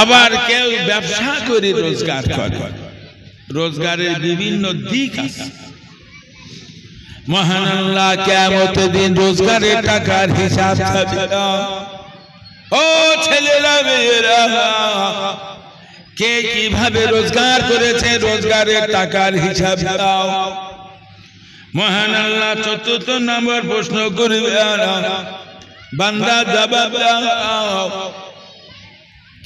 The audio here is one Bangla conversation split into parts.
আবার কেউ ব্যবসা করে রোজগার করে, রোজগারের বিভিন্ন দিক আছে। মহান আল্লাহ কিয়ামতের দিন রোজগারের টাকার হিসাব চাবে। ও ছেলেরা মেয়েরা, কে কিভাবে রোজগার করেছে রোজগারের টাকার হিসাব দাও। মহান আল্লাহ ৪র্থ নম্বর প্রশ্ন করবে, বান্দা জবাব দাও,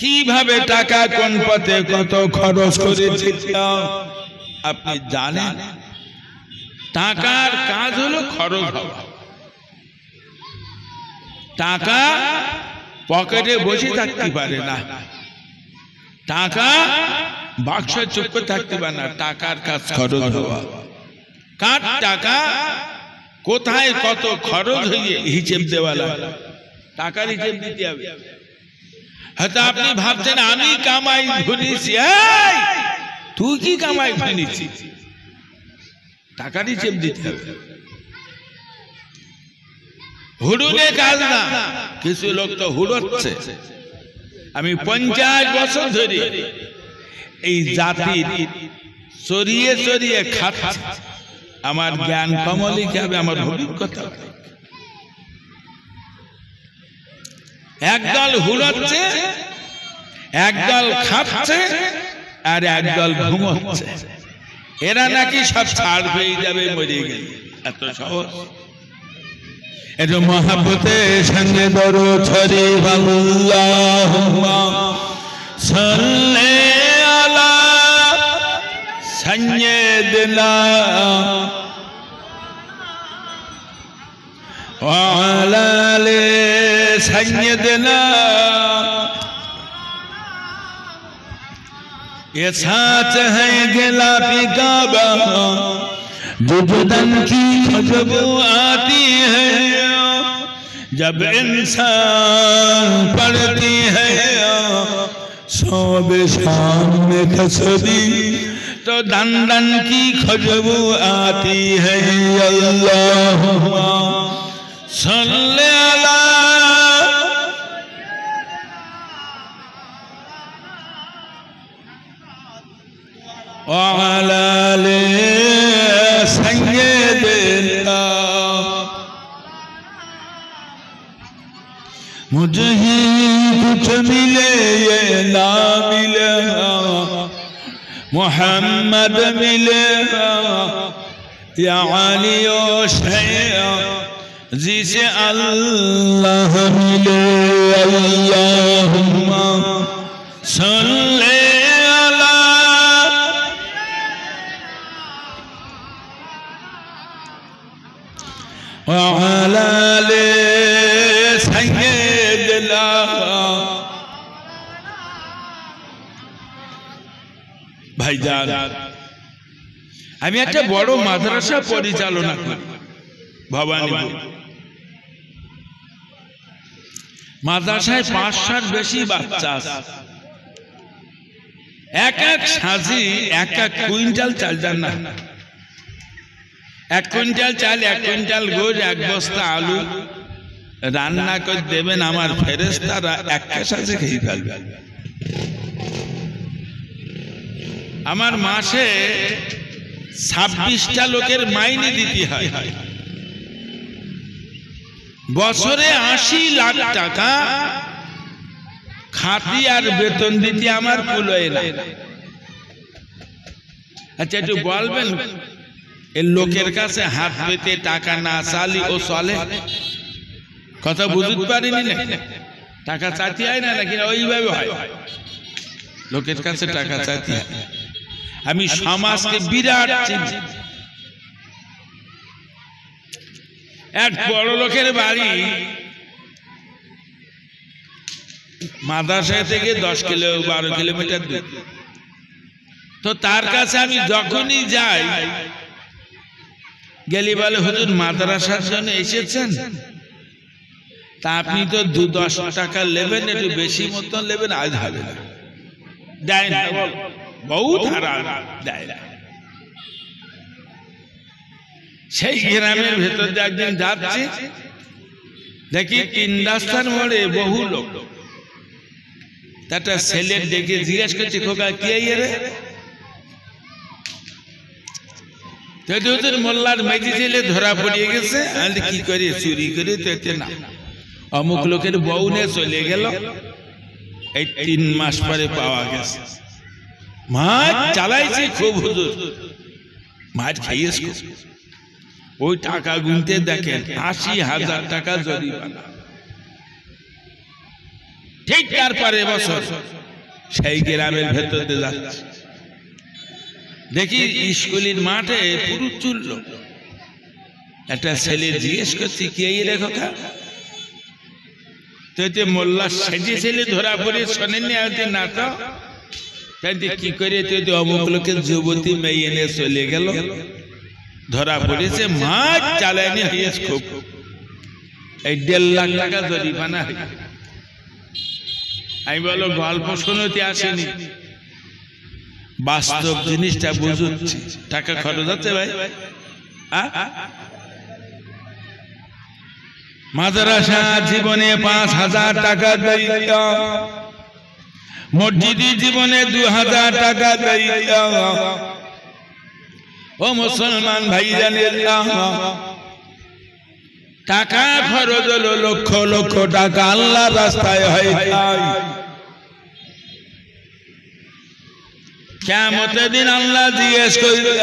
কিভাবে টাকা কোন পথে কত খরচ করেছে। আপনি জানেন টাকার কাজ হলো খরচ হওয়া। টাকা পকেটে বসে থাকতে পারে না, টাকা বাক্সে চুপে থাকতে পারে না, টাকার কাজ খরচ হওয়া। কার টাকা কোথায় কত খরচ হয়ে হিসেব দেওয়া লাগে, টাকার হিসেব দিতে হবে। হয়তো আপনি ভাবছেন আমি কামাই ধরেছি, তুই কি কামাই ধরেছিস, টাকার হিসেব দিতে হবে। হুড়ুনে কাজ না, কিছু লোক তো হুড়োচ্ছে। আমি 50 বছর ধরে এই জাতির চড়িয়ে চড়িয়ে খাচ্ছি, আমার জ্ঞান কমলে কি হবে, আমার অভিজ্ঞতা। একদল হুড়োচ্ছে, একদল খাচ্ছে, আর একদল ঘুমোচ্ছে। এরা নাকি সব ছাড় পেয়ে যাবে মরে গেলে, এত সহজ। এত মহাব্বতের সঙ্গে দরো ছড়ে আল্লাহুম্মা সাল্লি আলা সাইয়্যিদিনা ওয়া আলা আলি সাইয়্যিদিনা। ये साच है गिलाफी काबा, जो बदन की खुशबू आती है जब इंसान पढ़ती है सोबे शाम में कसदी, तो दन दन की खुशबू आती है। अल्लाहुम्मा सल्ली अला وعلى آل سيدنا। मुझे ही कुछ मिले ये ना मिले, मोहम्मद मिले या अली ओ शैया, जिसे अल्लाह मिले। अल्लाहुम्मा सल्ली وعلى آل سيدنا। ভাইজান, আমি একটা বড় মাদ্রাসা পরিচালনা করি ভবানীপুর। মাদ্রাসায় 500 বেশি বাচ্চা আছে। এক এক সাজি এক এক কুইন্টাল চাল দেন না, 1 কুইন্টাল চাল, 1 কুইন্টাল গোশ, 1 বস্তা আলু রান্না করে দেবেন, আমার ফেরেশতারা একটা সাথে খেয়ে ফেলবে। আমার মাসে 26টা লোকের মাইনে দিতে হয়, বছরে 80 লাখ টাকা খাতি আর বেতন দিতে আমার কুলোয় না। আচ্ছা একটু বলবেন, এই লোকের কাছে হাত পেতে টাকা না চালি ও চলে? কথা বুঝতে পারিনি না? টাকা চাইতে হয় না, নাকি ওইভাবে হয়? লোকের কাছে টাকা চাইতে হয়। আমি সমাজকে বিরাট চিনি। এক বড় লোকের বাড়ি মাদ্রাসা থেকে 10-12 কিলোমিটার দূর। তো তার কাছে আমি যখনই যাই, গেলি বলে, হুজুর মাদ্রাসার জন্য এসেছেন, তা আপনি তো 2-10 টাকা নেবেন, একটু বেশি মতন নেবেন। আজ হবে না, দেয় না, বহুত হারাম দেয় না। সেই গ্রামের ভেতর দিয়ে একদিন যাচ্ছি, দেখি 3 রাস্তার মোড়ে বহু লোক একটা ছেলের ডেকে জিজ্ঞেস করছে খোকা কে রে মোল্লার মেজি ছেলে ধরা পড়িয়ে গেছে কি করে চুরি করে তো না অমুক লোকের বউ নিয়ে চলে গেল এই 3 মাস পরে পাওয়া গেছে মাছ চালাইছি খুব হুজুর মাছ খাইয়েছ ওই টাকা গুনতে দেখেন ৮০,০০০ টাকা জরিমানা ঠিক তারপরে বছর সেই গ্রামের ভেতরে যাচ্ছে দেখি স্কুলের মাঠে পুরো চুললো একটা ছেলে জিজ্ঞেস করছি কে রে খোকা তো মোল্লা সেজে ছেলে ধরা পড়ে শোনেননি না তো কি করে তুই অমুক লোকের যুবতী মেয়ে এনে চলে গেল ধরা পড়েছে মাছ চালায়নি হয়েছে খুব এই 1.5 লাখ টাকা জরিমানা আমি বলো গল্প শুনতে আসেনি বাস্তব জিনিসটা বুঝুচ্ছি টাকা খরচ হচ্ছে ভাই মাদ্রাসা জীবনে 5,000 টাকা দিইতা মসজিদি জীবনে 2,000 টাকা দিইতা ও মুসলমান ভাইজানেরা টাকা খরচ হলো লক্ষ লক্ষ টাকা আল্লাহর রাস্তায় হয় কিয়ামতের দিন আল্লাহ জিজ্ঞেস করবেন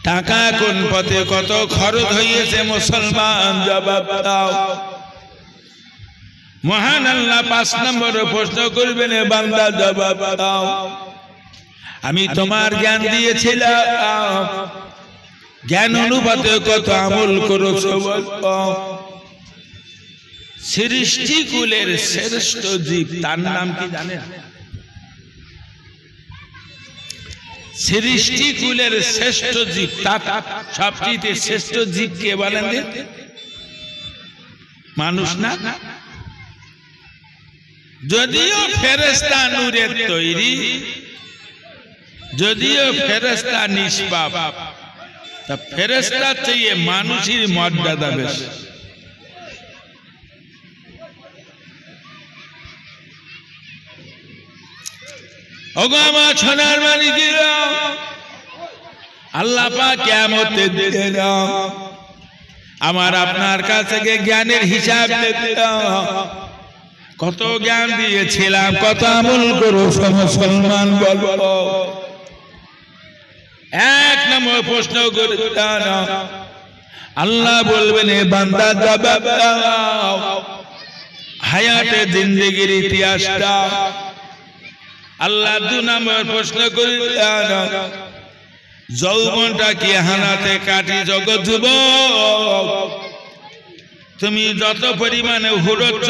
টাকা কোন পথে কত খরচ হয়েছে মুসলমান জবাব দাও মহান আল্লাহ 5 নম্বরে প্রশ্ন করবেন বান্দা জবাব দাও আমি তোমার জ্ঞান দিয়েছিলাম জ্ঞান অনুপাতে কত আমল করেছো সৃষ্টিকুলের শ্রেষ্ঠ জীব তার নাম কি জানেন সৃষ্টিকুলের শ্রেষ্ঠ জীব তার সবচেয়ে শ্রেষ্ঠ জীব কে বলেন মানুষ না যদিও ফেরেশতা নূরের তৈরি যদিও ফেরেশতা নিষ্পাপ তা ফেরেশতা চেয়ে মানুষের মর্যাদা বেশি ওগো আমার সোনার মানিকেরা আল্লাহ পাক কিয়ামতের দিন আমার আপনার কাছে জ্ঞানের হিসাব দিতে কত জ্ঞান দিয়েছিলাম কত আমল করেছো মুসলমান বলো 1 নম্বর প্রশ্ন করবেন আল্লাহ বলবেন এ বান্দা জবাব দাও হায়াতে জিন্দেগির ইতিহাসটা আল্লাহ 2 নম্বর প্রশ্ন করবেন যৌবনটা কি হানাতে কাটি জগৎ যুবক তুমি যত পরিমাণে হুড়োচ্ছ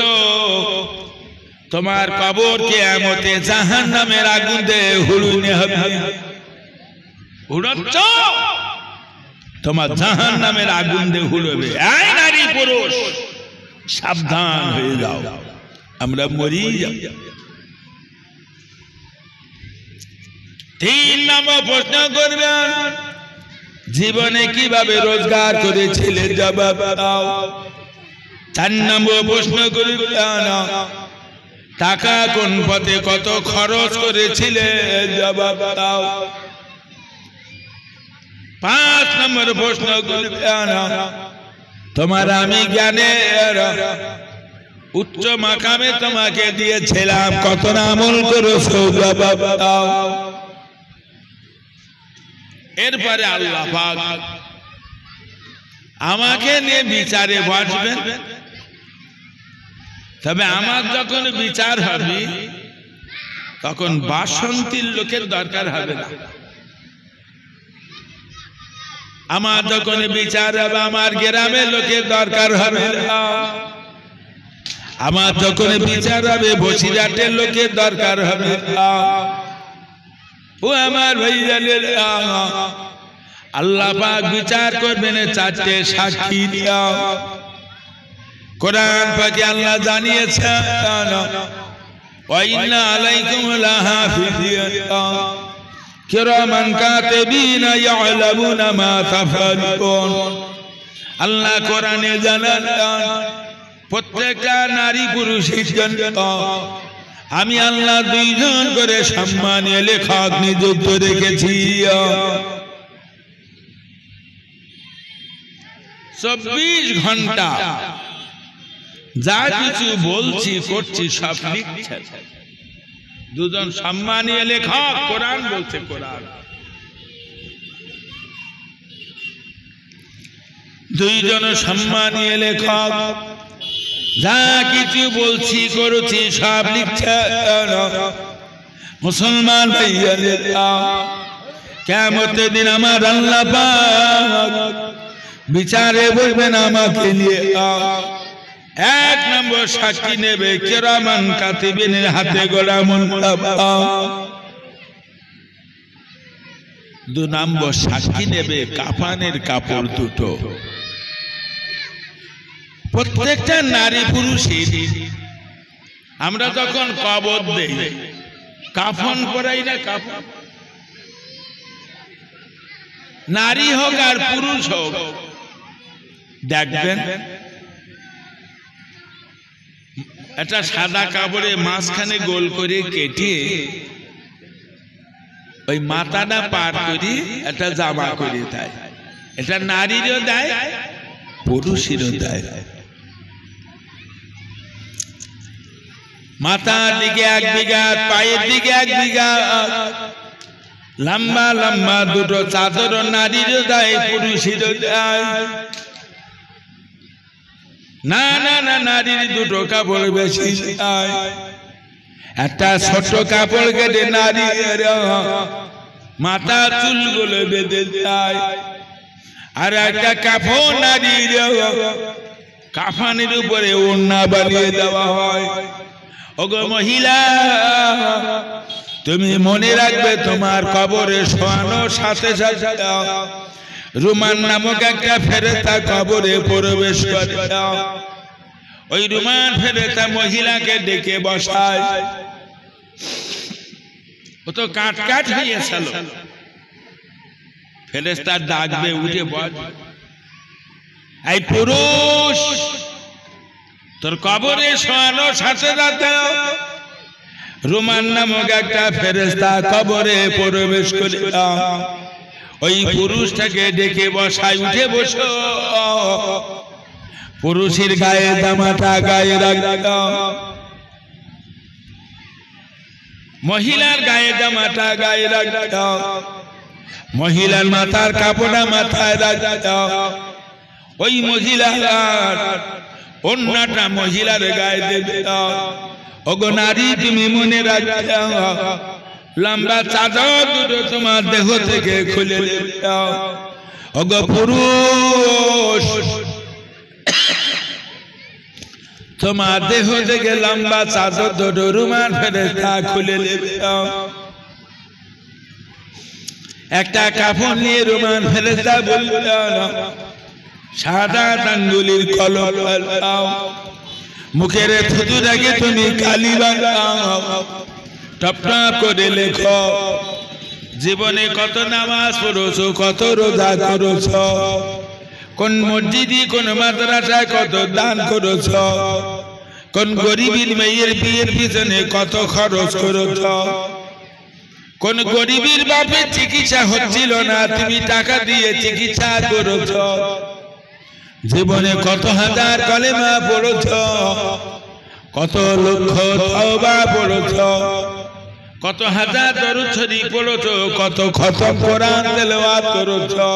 তোমার কবর কিয়ামতে জাহান্নামের আগুন দিয়ে হুড়ুনে হবে হুড়োচ্ছ তোমার জাহান্নামের আগুন দিয়ে হুড়বে এই নারী পুরুষ সাবধান হয়ে যাও আমরা মরি যাব 3 নম্বর প্রশ্ন করবেন জীবনে কিভাবে রোজগার করেছিলে জবাব দাও 4 নম্বর প্রশ্ন করবেন টাকা কোন পথে কত খরচ করেছিলে জবাব দাও 5 নম্বর প্রশ্ন করবেন তোমার আমি জ্ঞানের উচ্চ মাকামে তোমাকে দিয়েছিলাম কত আমল করেছো জবাব দাও এরপরে আল্লাহ পাক আমাকে নিয়ে বিচারে বসবেন তবে আমার যখন বিচার হবে তখন বাসন্তীর লোকের দরকার হবে না আমার যখন বিচার হবে আমার গ্রামের লোকের দরকার হবে না আমার যখন বিচার হবে বসিরহাটের লোকের দরকার হবে না ও আমার ভাইজানের আল্লাহ পাক বিচার করবেন 4টে সাক্ষী দিয়া কোরআন পাকে আল্লাহ জানিয়েছেন ওয়া ইন্না আলাইকুম লাহাফিজিন কিরামান কাতিবিনা ইয়ালামুনা মা তাফআলুন আল্লাহ কোরআনে জানান প্রত্যেকটা নারী পুরুষের জন্য আমি আল্লাহ দুইজন করে সম্মানীয় লেখক নিযুক্ত রেখেছি। 24 ঘন্টা যা কিছু বলছি করছি সব লিখছে। দুজন সম্মানীয় লেখক, কোরআন বলছে, কোরআন। দুইজন সম্মানীয় লেখক যা কিছু বলছি করছি সব লিখছে। মুসলমান ভাইয়া, কিয়ামতের দিন আমার আল্লাহ পাক বিচারে বলবেন আমাকে নিয়ে। 1 নম্বর সাক্ষী নেবে কিরামান কাতিবিনের হাতে গোলা মুনতাব। 2 নম্বর সাক্ষী নেবে কাফনের কাপড় দুটো। প্রত্যেকটা নারী পুরুষের আমরা যখন কবর দেই কাফন পরাই না, কাফন, নারী হোক আর পুরুষ হোক, দেখবেন একটা সাদা কাপড়ে মাঝখানে গোল করে কেটে ওই মাথাটা পার করে একটা জামা করে দেয়। এটা নারীরও দেয়, পুরুষেরও দেয়। মাথার দিকে 1 বিঘা, পায়ের দিকে 1 বিঘা, লম্বা লম্বা দুটো চাদর নারীরও দেয়, পুরুষেরও দেয়। না না না, নারীর দুটো কাপড় বেশি দেয়। একটা ছোট কাপড় কেটে নারীর মাথা চুলগুলো বেঁধে দেয়, আর একটা কাপড় নারীর কাফানের উপরে ওড়না বানিয়ে দেওয়া হয়। ওগো মহিলা, তুমি মনে রাখবে তোমার কবরে শোয়ানোর সাথে সাথে রুমান নামক একটা ফেরেশতা কবরে প্রবেশ করে। ওই রুমান ফেরেশতা মহিলাকে ডেকে বসায়। ও তো কাট কাট হয়েছিল, ফেরেশতা ডাকবে, উঠে বস। এই পুরুষ, তোর কবরে শোয়ানোর সাথে সাথে রুমান নামক একটা ফেরেশতা কবরে প্রবেশ করে। ওই পুরুষটাকে ডেকে বসায়, উঠে বসো। পুরুষের গায়ে জামাটা গায়ে রাখো, মহিলার গায়ে জামাটা গায়ে রাখো, মহিলার মাথার কাপড়টা মাথায় রাখো। ওই মহিলার ওড়নাটা মহিলার গায়ে দেবে। ওগো নারী, তুমি মনে রাখো, লম্বা চাদর দুটো তোমার দেহ থেকে খুলে দেবে। ওগো পুরুষ, তোমার দেহ থেকে লম্বা চাদর দুটো রুমাল ফেরেশতা খুলে দেবে। একটা কাফন নিয়ে রুমাল ফেরেশতা বলল, সাদা আঙ্গুলের কলম দাও, মুখের থুতুটাকে তুমি কালি বানাও, টপ টপ করে লেখো জীবনে কত নামাজ পড়েছো, কত রোজা করেছো, কোন মসজিদে কোন মাদ্রাসায় কত দান করেছো, কোন গরিবের মেয়ের বিয়ের পিছনে কত খরচ করেছো, কোন গরিবের বাপের চিকিৎসা হচ্ছিল না, তুমি টাকা দিয়ে চিকিৎসা করেছো, জীবনে কত হাজার কলেমা পড়েছো, কত লক্ষ তওবা পড়েছো, কত হাজার দরুদ শরীফ পড়েছো, কত খতম কোরআন তেলাওয়াত করেছো,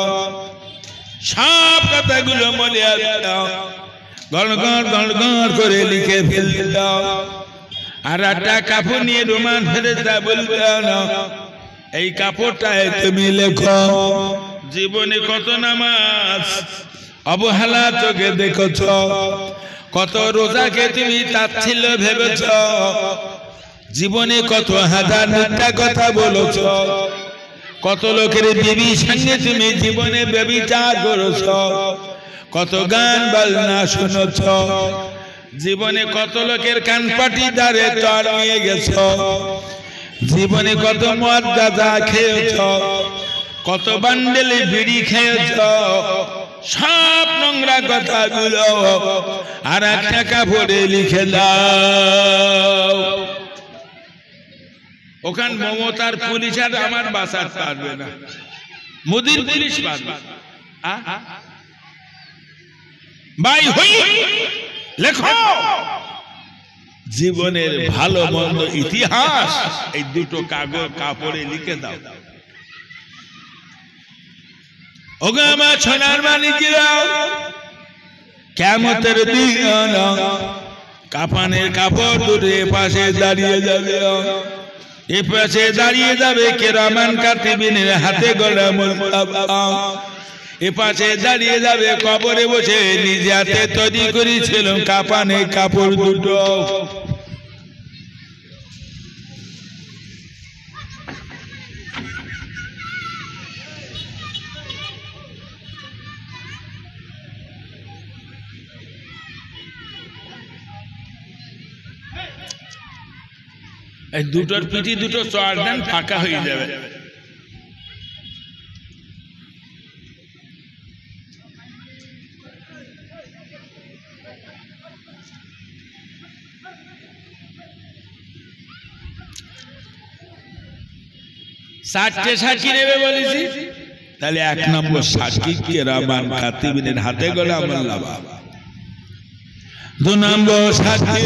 সব কথাগুলো মনে দাও, গড়গড় গড়গড় করে লিখে ফেলতে দাও। আর একটা কাপড় নিয়ে রুমাল ফেরেশতা বলবে, এই কাপড়টায় তুমি লেখো জীবনে কত নামাজ অবহেলা চোখে দেখেছ, কত রোজাকে তুমি তাচ্ছিল্য ভেবেছ, জীবনে কত হাজার মিথ্যা কথা বলেছ, কত লোকের বিবির সঙ্গে তুমি জীবনে ব্যভিচার করেছ, কত গান বাজনা শুনেছ, জীবনে কত লোকের কানপাটি দ্বারে চর নিয়ে গেছ, জীবনে কত মদ গাঁজা খেয়েছ, কত বান্ডেলে বিড়ি খেয়েছ, সব নোংরা কথাগুলো আর একটা কাপড়ে লিখে দাও। ওখান মমতার পুলিশ আর আমার বাঁচাতে পারবে না, মোদির পুলিশ পারবে। ভাই হই লেখো জীবনের ভালো মন্দ ইতিহাস এই দুটো কাগজ কাপড়ে লিখে দাও। ওগো আমার সোনার মানিকেরা, কিয়ামতের দিন কাফনের কাপড় দুটো পাশে দাঁড়িয়ে যাবে, এ পাশে দাঁড়িয়ে যাবে কিরামান কাতিবিনের হাতে গড়া মুলতাবা, এ পাশে দাঁড়িয়ে যাবে কবরে বসে নিজে হাতে তৈরি করেছিল কাফনের কাপড় দুটো। এই দুটোর পিঠি দুটো চড় দেন, ফাঁকা হয়ে যাবে। চারটে সাক্ষী নেবে বলেছি, তাহলে 1 নম্বর সাক্ষী কিরামান কাতিবিনের হাতে গড়া মুলতাবা। 2 নম্বর সাক্ষী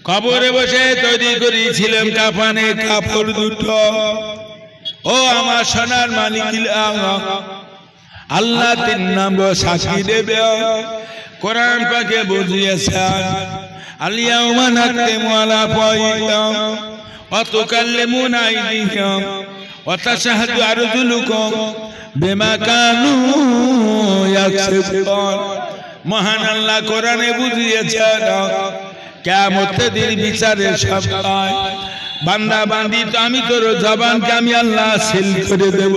কবরে বসে তৈরি করেছিলাম কাফনের কাপড় দুটো। ও আমার সোনার মালিক আল্লাহ 3 নম্বর সাক্ষী দেবে, কোরআন পাকে বুঝিয়েছেন আল-ইয়াওমা নাখতিমু আলা আফওয়াহিহিম ওয়া তুকাল্লিমুনা আইদিহিম ওয়া তাশহাদু আরজুলুকুম বিমা কানু ইয়াকসিবুন। মহান আল্লাহ কোরআনে বুঝিয়েছেন কিয়ামতের দিন বিচারের সময় বান্দা বান্দি তো আমি তোর জবানকে আমি আল্লাহ সিল করে দেব।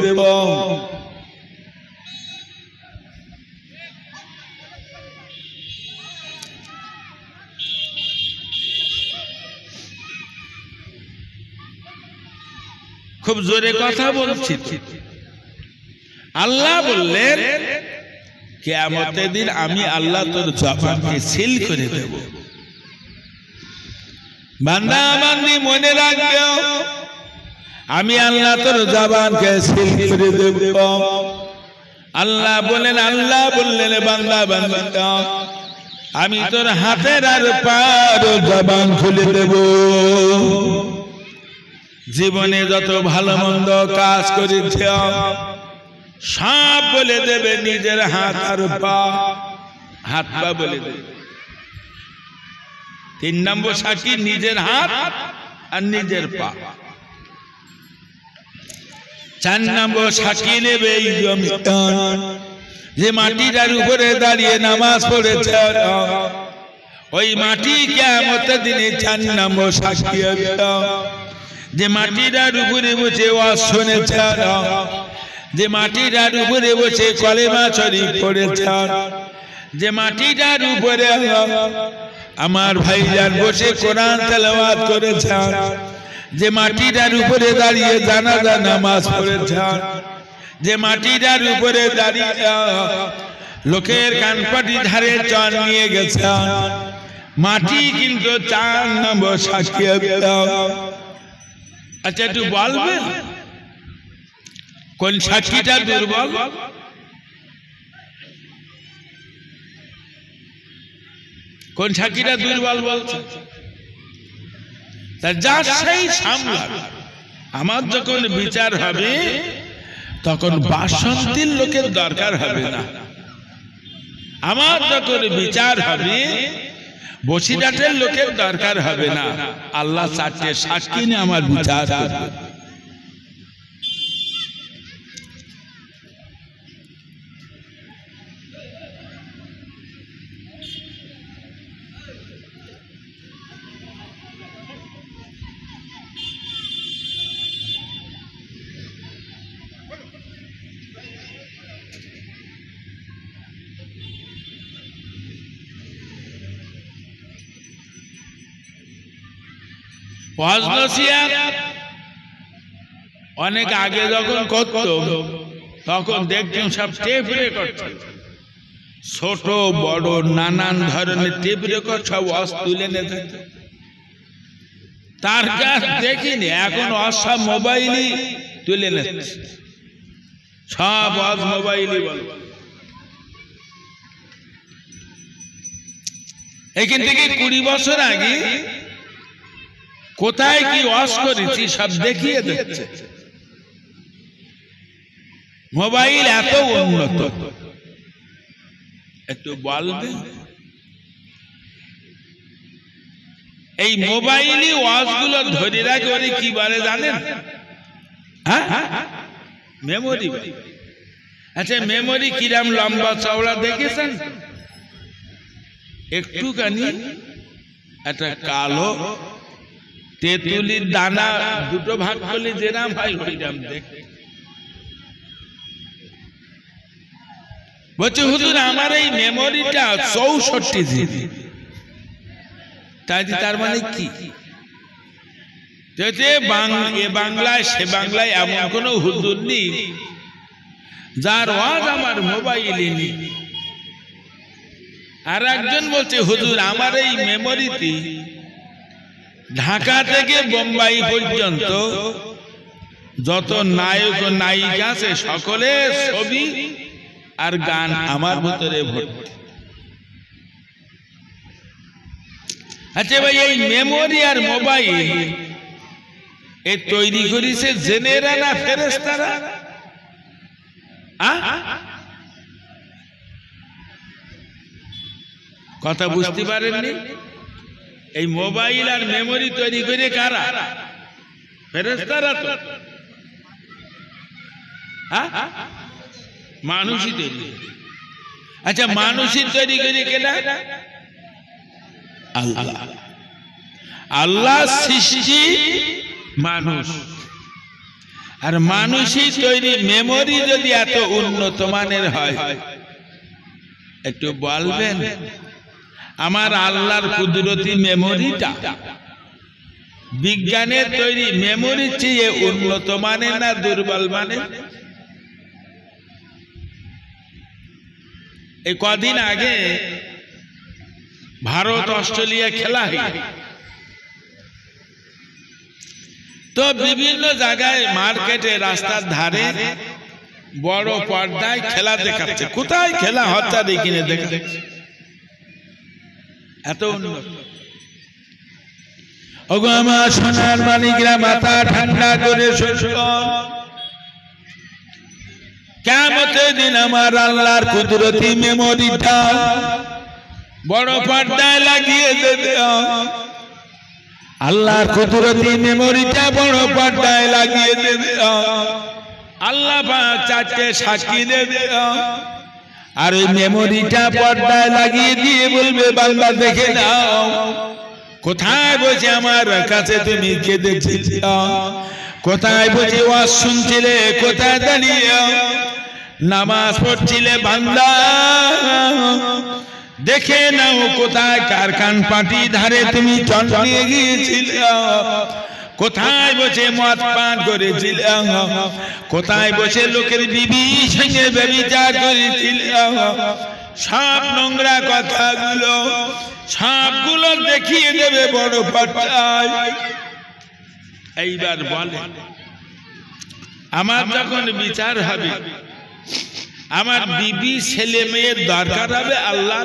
খুব জোরে কথা বলছি। আল্লাহ বললেন কিয়ামতের দিন আমি আল্লাহ তোর জবানকে সিল করে দেব। বান্দা বান্দি মনে রাখবে আমি আল্লাহ তোর জবানকে সিল করে দেব। আল্লাহ বললেন বান্দা বান্দা আমি তোর হাতের আর পার জবান খুলে দেব। জীবনে যত ভালো মন্দ কাজ করেছ সব বলে দেবে, নিজের হাত আর পা, হাত পা বলে দেবে। 3 নম্বর সাক্ষী নিজের হাত আর নিজের পা। 4 নম্বর সাক্ষী নেবে এই জমিদার যে মাটিটার উপরে দাঁড়িয়ে নামাজ পড়েছে, ওই মাটি কিয়ামতের দিনে 4 নম্বর সাক্ষী হবে। যে মাটিটার উপরে বসে ওয়াজ শুনেছে, যে মাটিটার উপরে বসে কলেমা শরীফ পড়েছে, যে মাটিটার উপরে আমার ভাইজান বসে কোরআন তেলাওয়াত করেছেন, যে মাটিটার উপরে দাঁড়িয়ে জানাজা নামাজ পড়েছেন, যে মাটিটার উপরে দাঁড়িয়ে লোকের কানপাটি ধারে চর নিয়ে গেছেন, মাটি কিন্তু 4 নম্বর সাক্ষী হবে। আচ্ছা একটু বলবেন কোন সাক্ষীটা দুর্বল? কোন সাক্ষীটা দুর্বল বলছে? যা সেই সামলাবে। আমার যখন বিচার হবে তখন বাসন্তীর লোকের দরকার হবে না। আমার যখন বিচার হবে বসিরহাটের লোকের দরকার হবে না। আল্লাহ 4টে সাক্ষী নিয়ে আমার বিচার করবে। অনেক আগে যখন করত তখন দেখতাম সব টেপ রেকর্ড, ছোট বড় নানান ধরনের টেপ রেকর্ড সব ওয়াজ তুলে নিয়ে যেত। তার কাজ দেখিনি, এখন সব মোবাইলই তুলে নিচ্ছে, সব মোবাইলই বল। এখান থেকে 20 বছর আগে কোথায় কি ওয়াজ করেছি সব দেখিয়ে দিচ্ছে। মোবাইল এত উন্নত, একটু বলবে এই মোবাইলই ওয়াজগুলো ধরে রাখে ওরে কি বলে জানেন? হ্যাঁ, মেমোরি। আচ্ছা, মেমোরি কিরাম লম্বা চওড়া দেখেছেন? একটুখানি একটা কালো তেঁতুলির দানা দুটো ভাগ করলে যেরাম হয় ওইরাম দেখে। বলছে হুজুর আমার এই মেমোরিটা 64 জিবি। তার মানে কি? এ বাংলায় সে বাংলায় এমন কোন হুজুর নেই যার ওয়াজ আমার মোবাইলে নেই। আর একজন বলছে হুজুর আমার এই মেমোরিতে ঢাকা থেকে বোম্বাই পর্যন্ত যত নায়ক ও নায়িকা আছে সকলের ছবি আর গান আমার ভিতরে ভর্তি। আচ্ছা ভাই, এই মেমোরি আর মোবাইল এ তৈরি করেছে জেনেরা না ফেরেশতারা? কথা বুঝতে পারেননি? এই মোবাইল আর মেমোরি তৈরি করে কারা? ফেরেশতারা তো। মানুষই তৈরি। আচ্ছা, মানুষই তৈরি করে কেনা? আল্লাহ। আল্লাহ সৃষ্টি মানুষ, আর মানুষই তৈরি। মেমোরি যদি এত উন্নত মানের হয়, একটু বলবেন আমার আল্লাহর কুদরতি মেমোরিটা বিজ্ঞানের তৈরি মেমোরি চেয়ে উন্নত মানের না দুর্বল মানের? এই কদিন আগে ভারত অস্ট্রেলিয়া খেলা হয়, তো বিভিন্ন জায়গায় মার্কেটে রাস্তার ধারে বড় পর্দায় খেলা দেখাচ্ছে। কোথায় খেলা হচ্ছে দেখিনি দেখাচ্ছে, এত উন্নত। ওগো আমার সোনার মানিকরা, মাথা ঠান্ডা করে শুনুন, কিয়ামতের দিন আমার আল্লাহর কুদরতি মেমোরিটা বড় পর্দায় লাগিয়ে দেবে। আল্লাহর কুদরতি মেমোরিটা বড় পর্দায় লাগিয়ে দেবে। আল্লাহ পাক 4টে সাক্ষী দেবে, আর ওই মেমোরিটা পর্দায় লাগিয়ে দিয়ে বলবে বান্দা দেখে নাও, কোথায় বসে আমার কাছে তুমি কেঁদেছিলে, কোথায় বসে ওয়াজ শুনছিলে, কোথায় দাঁড়িয়ে নামাজ পড়ছিলে, বান্দা দেখে নাও কোথায় কার কান পাটি ধারে তুমি চল নিয়ে গিয়েছিলে, কোথায় বসে মদ পান করেছিলে, কোথায় বসে লোকের বিবির সঙ্গে ব্যভিচার করেছিলে, সব নোংরা কথাগুলো সবগুলো দেখিয়ে দেবে বড় পর্দায়। এইবার বলে আমার যখন বিচার হবে, আমার বিবি ছেলে মেয়ের দরকার হবে আল্লাহ?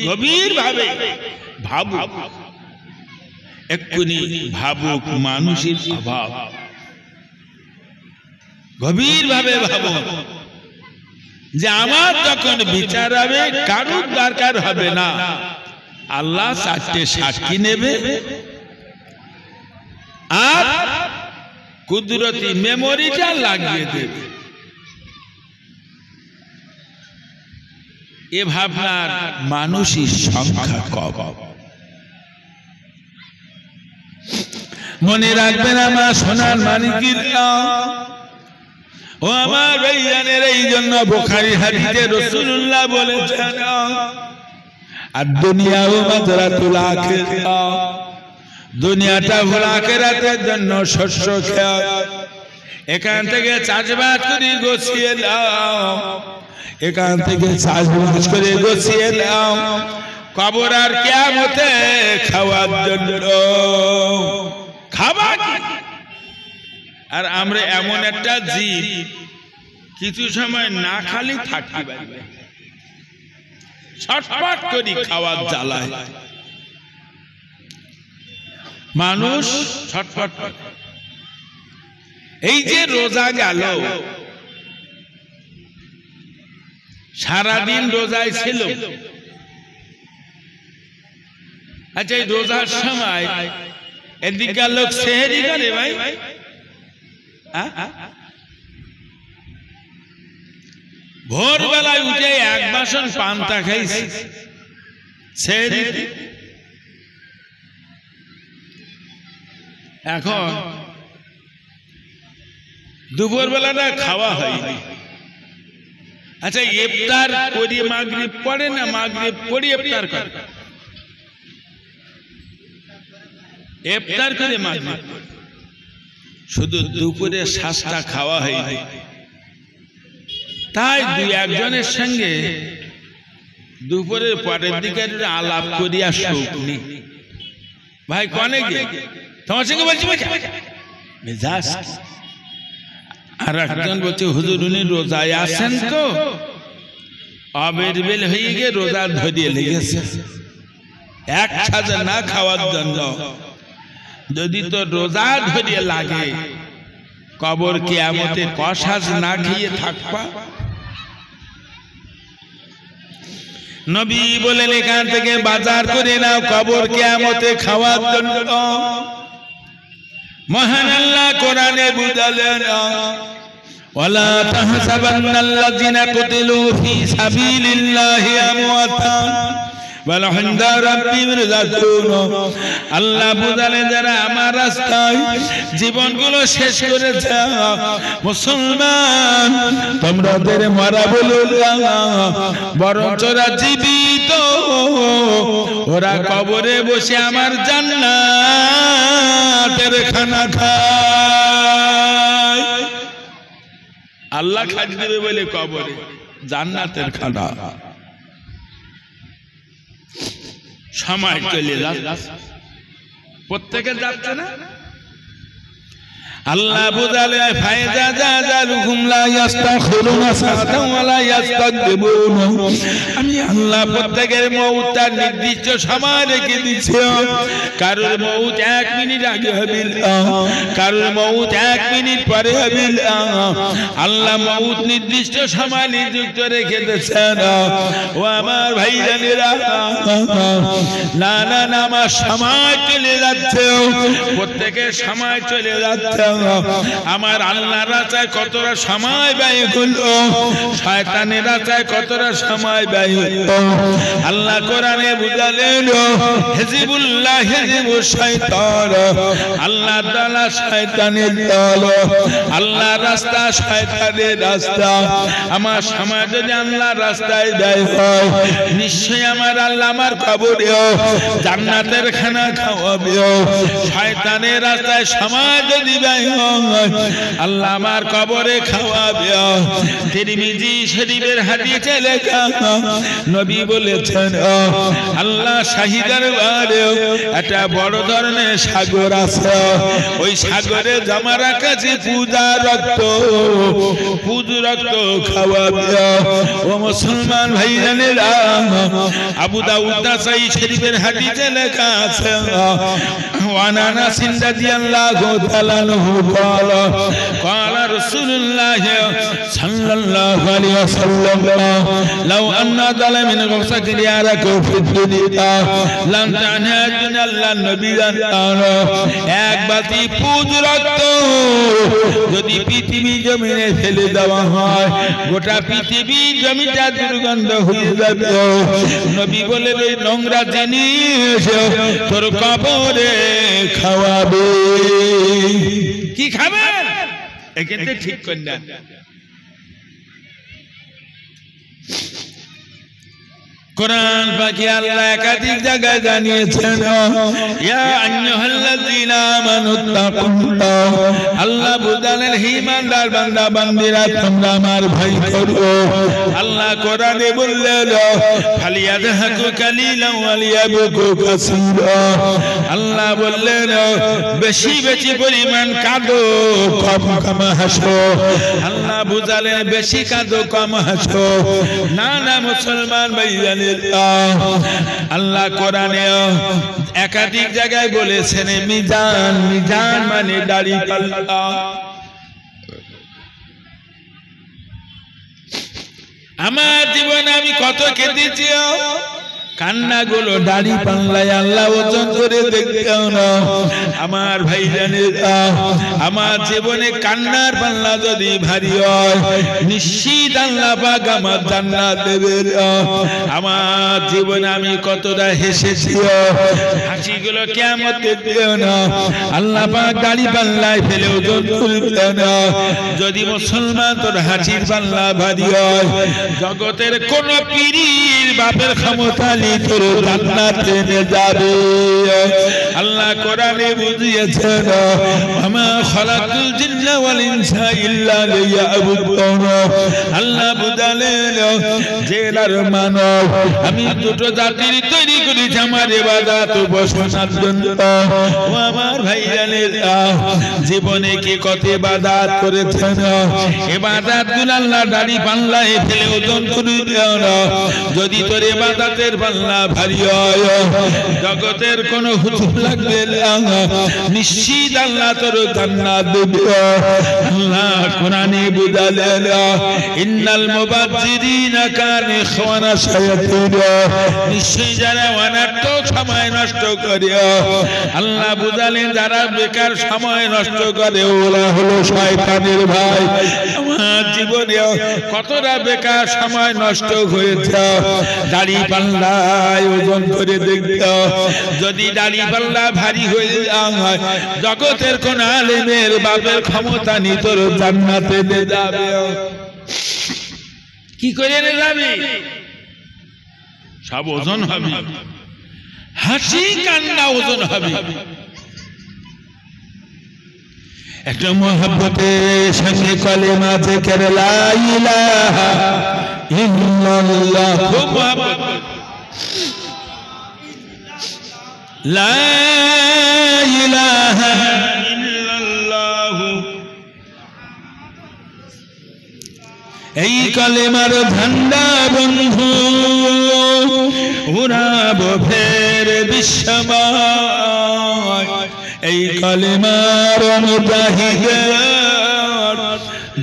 গভীর ভাবে ভাবুক, এক্ষুনি ভাবুক মানুষের অভাব। গভীর ভাবে ভাবুক যে আমার যখন বিচার হবে কারোর দরকার হবে না, আল্লাহ 4টে সাক্ষী নেবে আর কুদরতি মেমোরিটা লাগিয়ে দেবে। এ ভাবনার মানুষই সংখ্যা কম। মনে রাখবেন আমার সোনার মানিকরা, ও আমার ভাইজানের, এই জন্য বুখারী হাদিসে রাসূলুল্লাহ বলেছেন আর দুনিয়া ও মাযরাতুল আখিরা, দুনিয়াটা হলো আখিরাতের জন্য শস্য ক্ষেত। এখান থেকে চাষবাস করে গোছিয়ে নাও, এখান থেকে চাষবাস করে গোছিয়ে নাও। কবর আর কিয়ামতে খাওয়ার জন্য। খাবা কি? আর আমরা এমন একটা জীব কিছু সময় না খালি থাকতে পারবে, ছটফট করি খাওয়ার জ্বালায় মানুষ ছটফট করে। এই যে রোজা গেল, সারাদিন রোজায় ছিল। আচ্ছা, এই রোজার সময় এদিককার লোক সেহরি করে ভাই, ভোরবেলায় উঠে এক বাসন পান্তা খাইছি সেহরি। এখন দুপুর বেলাটা খাওয়া হয়নি। আচ্ছা, ইফতার করি মাগরিব পড়ে না, মাগরিব পড়ি ইফতার করে, ইফতার করে মাগরিব, শুধু দুপুরে শ্বাসটা খাওয়া হয়নি। তাই দুই একজনের সঙ্গে দুপুরের পরের দিকে আলাপ করিয়া শোক নি ভাই, কনে গিয়ে তোমার সঙ্গে বলছি মেজাজ। আর একজন বলছে হুজুর উনি রোজায় আছেন তো, অবেরবেল হয়ে গিয়ে রোজা ধরিয়ে লেগেছে একসাথে না খাওয়ার জন্য। যদি তো রোজা ধরিয়ে লাগে, কবর কিয়ামতে কসাজ না খেয়ে থাকবা। নবী বলেন এখান থেকে বাজার করে নাও কবর কিয়ামতে খাওয়ার জন্য। মহান আল্লাহ কোরআনে বুঝালেন, ওয়ালা তাহসাবান্নাল্লাযিনা কুতিলু ফি সাবিলিল্লাহি আমওয়াতা বাল ইনদা রাব্বিহিম ইরযাকুন। আল্লাহ বুঝালেন যারা আমার রাস্তায় জীবনগুলো শেষ করেছে, মুসলমান তোমরা ওদের মারা বলো না, বরঞ্চ ওরা জীবিত, ওরা কবরে বসে আমার জান্নাতের খানা খায়। আল্লাহ খাজ দেবে বলে কবরে জান্নাতের খানা। সময় চলে যাচ্ছে, প্রত্যেকে যাচ্ছে না। আল্লাহ বুঝালে ফায়দা জাজালুহুম লা ইস্তাখিরুনা সাআতান ওয়া লা ইস্তাকদিমুন। আমি আল্লাহ প্রত্যেকের মওতটা নির্দিষ্ট সময় রেখে দিয়েছি। কারোর মওত 1 মিনিট আগে হবে, কারোর মওত 1 মিনিট পরে হবে। আল্লাহ মওত নির্দিষ্ট সময় নিযুক্ত রেখে দিয়েছেন। ও আমার ভাইজানেরা, না না না, আমার সময় চলে যাচ্ছে, প্রত্যেকের সময় চলে যাচ্ছে। আমার আল্লাহ রাস্তায় কতটা সময় ব্যয় হলো, শয়তানের রাস্তায় কতটা সময় ব্যয় হলো। আল্লাহ কোরআনে বুঝালেন, হিজবুল্লাহ হিজবুশ শাইতান, আল্লাহ তাআলা শয়তানের দল, আল্লাহ রাস্তা শয়তানের রাস্তা। আমার সময় যদি আল্লাহ রাস্তায় ব্যয় হয়, নিশ্চয়ই আমার আল্লাহ আমার কবরে জান্নাতের খানা খাওয়াবে। শয়তানের রাস্তায় সময় যদি ব্যয় আল্লাহ আমার কবরে খাওয়াবে। তিরমিজি শরীফের হাদিসে লেখা, নবী বলেছেন আল্লাহ শাহিদের বারে একটা বড় ধরনের সাগর আছে, ওই সাগরে জমা রাখা আছে পূজা রক্ত, পূজা রক্ত খাওয়াবে। ও মুসলমান ভাইজানেরা, আবু দাউদ নাসাই শরীফের হাদিসে লেখা আছে, ওয়ানা আনাস রাদিয়াল্লাহু তাআলা قال قال رسول الله صلى الله عليه وسلم لو أن ظلم من غصة ديارك في الدنيا لن تنهجن الله النبي এক বাতি পুজ রক্ত যদি পৃথিবী জমিনে ফেলে দেওয়া হয়, গোটা পৃথিবী জমিটা দুর্গন্ধ হয়ে যাবে। নবী বলে এই নোংরা জিনিস তোর কবরে খাওয়াবে। কি খাবেন এখানে ঠিক করলেন। কোরআন পাকে আল্লাহ একাধিক জায়গায় জানিয়েছেন ইয়া আইয়ুহাল্লাযীনা আমানুত্তাকুল্লাহ আল্লাহ বুঝালেন হে ঈমানদার বান্দা বান্দীরা তোমরা আমার ভয় করো আল্লাহ কোরআনে বললেন ফালিয়াযহাকু কালিলান ওয়া লিয়াবকু কাসীরা আল্লাহ বললেন বেশি বেশি পরিমাণ কাঁদো কম কম হাসো আল্লাহ বুঝালেন বেশি কাঁদো কম হাসো না না মুসলমান ভাইজান আল্লাহ কোরআনে একাধিক জায়গায় বলেছেন মিজান মিজান মানে দাড়ি পাল্লা আমার জীবনে আমি কত কেঁদেছি কান্নাগুলো দাড়ি পাল্লায় আল্লাহ ওজন করে দেখতেও না আমার ভাইজানের আমার জীবনে কান্নার পাল্লা যদি ভারী হয় নিশ্চিত আল্লাহ পাক আমার জান্নাত দেবে আমার জীবনে আমি কতটা হেসেছি হাসিগুলো কিয়ামত দেখতেও না আল্লাহ পাক দাড়ি পাল্লায় ফেলে ওজন করবে না যদি মুসলমান তোর হাসির পাল্লা ভারী হয় জগতের কোন পীরের বাপের ক্ষমতা তোর জান্নাতে নিয়ে যাবে আল্লাহ কোরআনে বুঝিয়েছেন আমা খালাকুল জিন্না ওয়াল ইনসা ইল্লা লিয়াবুদুন আল্লাহ বুঝালেন যে নার মানব আমি দুটো জাতির তৈরি করেছি আমার ইবাদত উপাসনার জন্য ও আমার ভাইজানের জীবনে কি কত ইবাদত করেছেন ইবাদতগুলো আল্লাহ দাড়ি পাল্লায় ফেলে ওজন করে দাও না যদি তোর ইবাদতের ভারী হয় জগতের কোন হুজুর লাগবে নিশ্চিত আল্লাহ তোর জান্নাত দেবে আল্লাহ কোরআনে বুঝালেন ইন্নাল মুবাজ্জিরিনা কানু ইখওয়ানা শায়াতিন নিশ্চয়ই যারা অনর্থক সময় নষ্ট করে আল্লাহ বুঝালেন যারা বেকার সময় নষ্ট করে ওরা হলো শয়তানের ভাই আমার জীবনে কতটা বেকার সময় নষ্ট হয়েছে দাড়ি পাল্লা ওজন করে দেখতে যদি দাড়ি পাল্লা ভারী হয়ে যায় জগতের কোন আলেমের বাপের ক্ষমতা নেই তোর জান্নাতে নিয়ে যাবে কি করে নিয়ে যাবে সব ওজন হবে হাসি কান্না ওজন হবে একটা মুহাব্বতের সঙ্গে কলেমা জিকির লা ইলাহা ইল্লাল্লাহ খুব মুহাব্বত লা ইলাহা ইল্লাল্লাহ এই কলেমার ঝান্ডা বন্ধু উড়াবো ফের বিশ্বময় এই কলেমার মুজাহিদের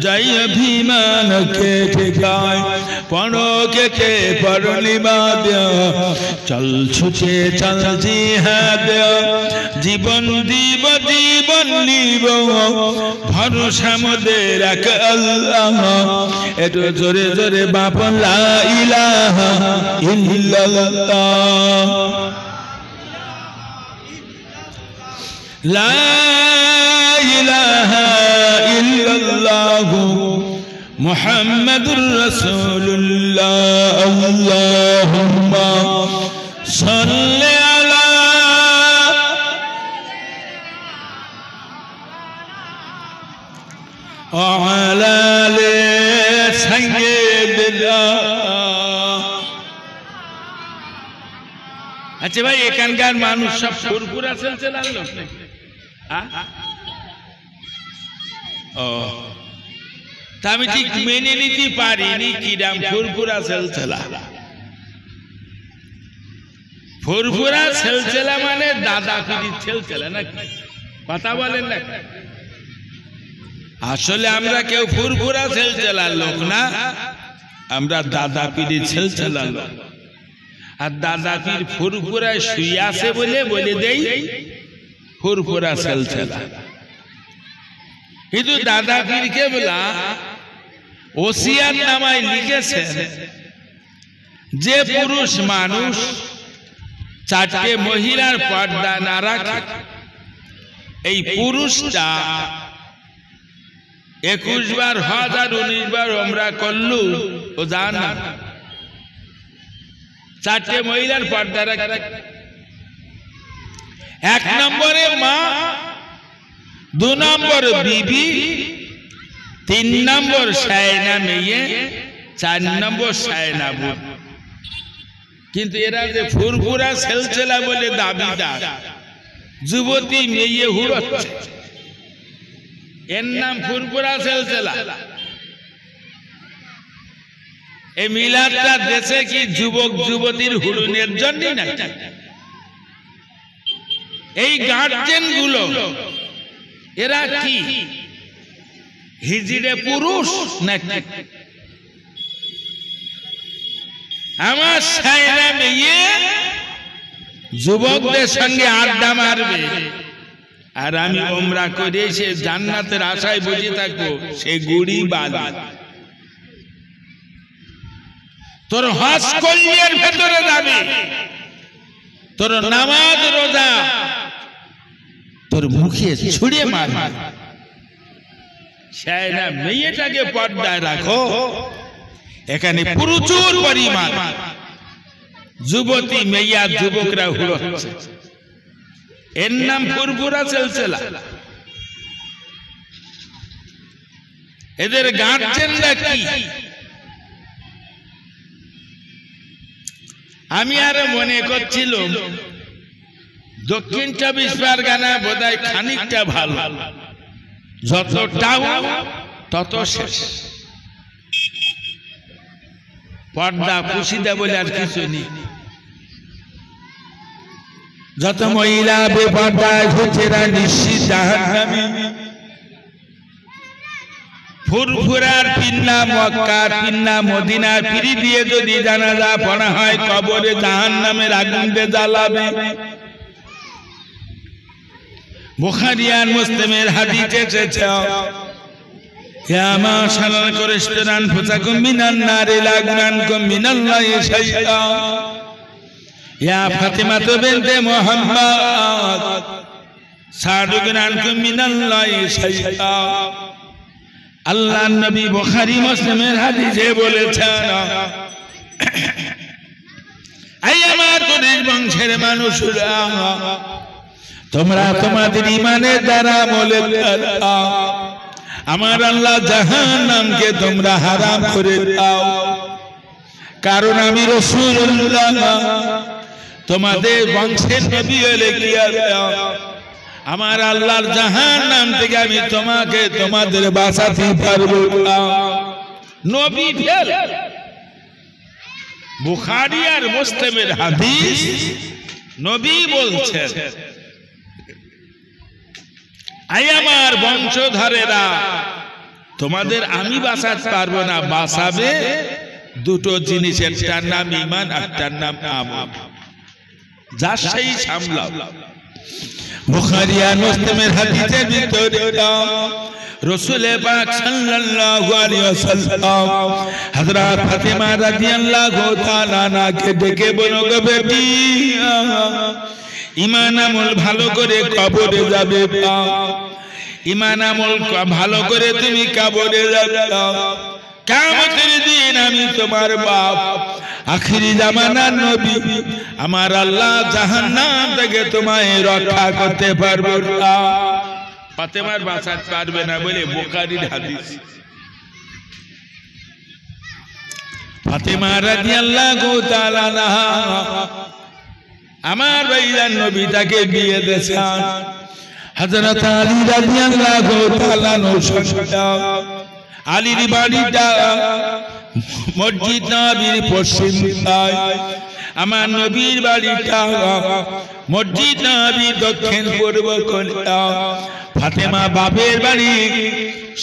জয় অভিমান কে ঠেকায় পড়ো কে পড়লিবাদ চল ছুটে চল জিহাদ জীবন দিব জীবন নিব ভরসা মোদের এক আল্লাহ একটু জোরে জোরে বাপ লা ইলাহা ইল্লাল্লাহ লা ইলাহা ইল্লাল্লাহ মুহাম্মাদুর রাসূলুল্লাহ আল্লাহুম্মা সাল্লি আলা ওয়া আলা আলি সাইয়্যিদিনা আচ্ছা ভাই এখানকার মানুষ সব ফুরফুরা চলছে না লোক আমি ঠিক মেনে নিতে পারিনি কিরাম ফুরফুরা সেলসেলা ফুরফুরা সেলসেলা মানে দাদাগিরি সেলসেলা নাকি কথা বলেন না আসলে আমরা কেউ ফুরফুরা সেলসেলার লোক না আমরা দাদাগিরি সেলসেলার লোক আর দাদাগির ফুরফুরায় শুয়ে আছে বলে দেই ফুরফুরা সেলসেলা কিন্তু দাদাগিরকে বলা ওসিয়াত নামায় লিখেছেন যে পুরুষ মানুষ চারটে মহিলার পর্দা না রাখে এই পুরুষটা 21 বার হজ আর 19 বার উমরা করলো ও জান্নাত চারটে মহিলার পর্দা রাখতে। 1 নম্বরে মা, 2 নম্বর বিবি, 3 নম্বর সায়না মেয়ে, 4 নম্বর সায়না বোন। কিন্তু এরা যে ফুরফুরা সেলসেলা বলে দাবিদার, যুবতী মেয়ে হুড়োচ্ছে, এর নাম ফুরফুরা সেলসেলা। এই মিলাদটা দেশে কি যুবক যুবতীর হুড়ুনের জন্য না? এই গার্জেন গুলো এরা কি হিজড়ে পুরুষ নাকি? আমার সায়না মেয়ে যুবকদের সঙ্গে আড্ডা মারবে, আর আমি ওমরা করে সে জান্নাতের আশায় বসে থাকবো, সে গুড়ি বালি। তোর হজ কলিয়ের ভেতরে যাবে, তোর নামাজ রোজা তোর মুখে ছুড়ে মারবে। সায়না মেয়েটাকে পর্দায় রাখো। এখানে প্রচুর পরিমাণ যুবতী মেয়া যুবকরা হুড়োচ্ছে, এর নাম ফুরফুরা সেলসেলা। এদের গার্জেনরা কি? আমি আর মনে করছিলাম দক্ষিণ 24 পরগনা বোধহয় খানিকটা ভালো, যত টাউন তত শেষ। পর্দা পুশিদা বলে আর কিছু নেই। যত মহিলা বেপর্দায় ঘুরছেরা নিশ্চিত জাহান্নামী। ফুরফুরার পিন্না, মক্কার পিন্না, মদিনার পিড়ি দিয়ে যদি জানাজা পড়া হয়, কবরে জাহান্নামের আগুন দিয়ে জ্বালাবে। বুখারী আর মুসলিমের হাদিসে এসেছে, ইয়া মাশারাল কুরাইশিন আনফুসাকুম মিনান নারি লা গুনানকুম মিনাল্লাহি শাইআ, ইয়া ফাতিমা বিনতে মুহাম্মদ সাদুকুনানকুম মিনাল্লাহি শাইআ। আল্লাহর নবী বুখারী মুসলিমের হাদিসে বলেছেন, এই আমার কুরাইশ বংশের মানুষরা, তোমরা তোমাদের ঈমানের দ্বারা বলে আমার আল্লাহ জাহান্নামকে তোমরা হারাম করে দাও, কারণ আমি রাসূলুল্লাহ তোমাদের বংশের নবী হলে কি আমার আল্লাহর জাহান্নাম থেকে আমি তোমাকে তোমাদের বাঁচাতে পারবো না। নবী ফেল। বুখারী আর মুসলিমের হাদিস, নবী বলছেন, আই আমার বংশধরেরা, তোমাদের আমি বাঁচাতে পারবো না, বাঁচাবে দুটো জিনিস, একটার নাম ঈমান, একটার নাম আমল। যার সেই সামলাও। বুখারী আর মুসলিমের হাদিসের ভিতরে রাসূল পাক সাল্লাল্লাহু আলাইহি ওয়াসাল্লাম হযরত ফাতিমা রাদিয়াল্লাহু তাআলা আনহাকে ডেকে বলো, গো বেটি, ঈমান আমল ভালো করে কবরে যাবে, ঈমান আমল ভালো করে তুমি কবরে যাবে। কিয়ামতের দিন আমি তোমার বাপ, আখিরি জামানার নবী, আমার আল্লাহ জাহান্নাম থেকে তোমায় রক্ষা করতে পারবো না। ফাতেমার বাঁচাতে পারবে না বলে বুখারীর হাদিস। ফাতেমা রাদিয়াল্লাহু তাআলা আনহা আমার ভাইজান নবী তাকে বিয়ে দিয়েছেন হযরত আলী রাদিয়াল্লাহু তাআলা আনহু। আলীর বাড়িটা মসজিদ নববীর পশ্চিম দিকে, আমার নবীর বাড়িটা মসজিদ নববীর দক্ষিণ পূর্ব কোণে। ফাতেমা বাপের বাড়ি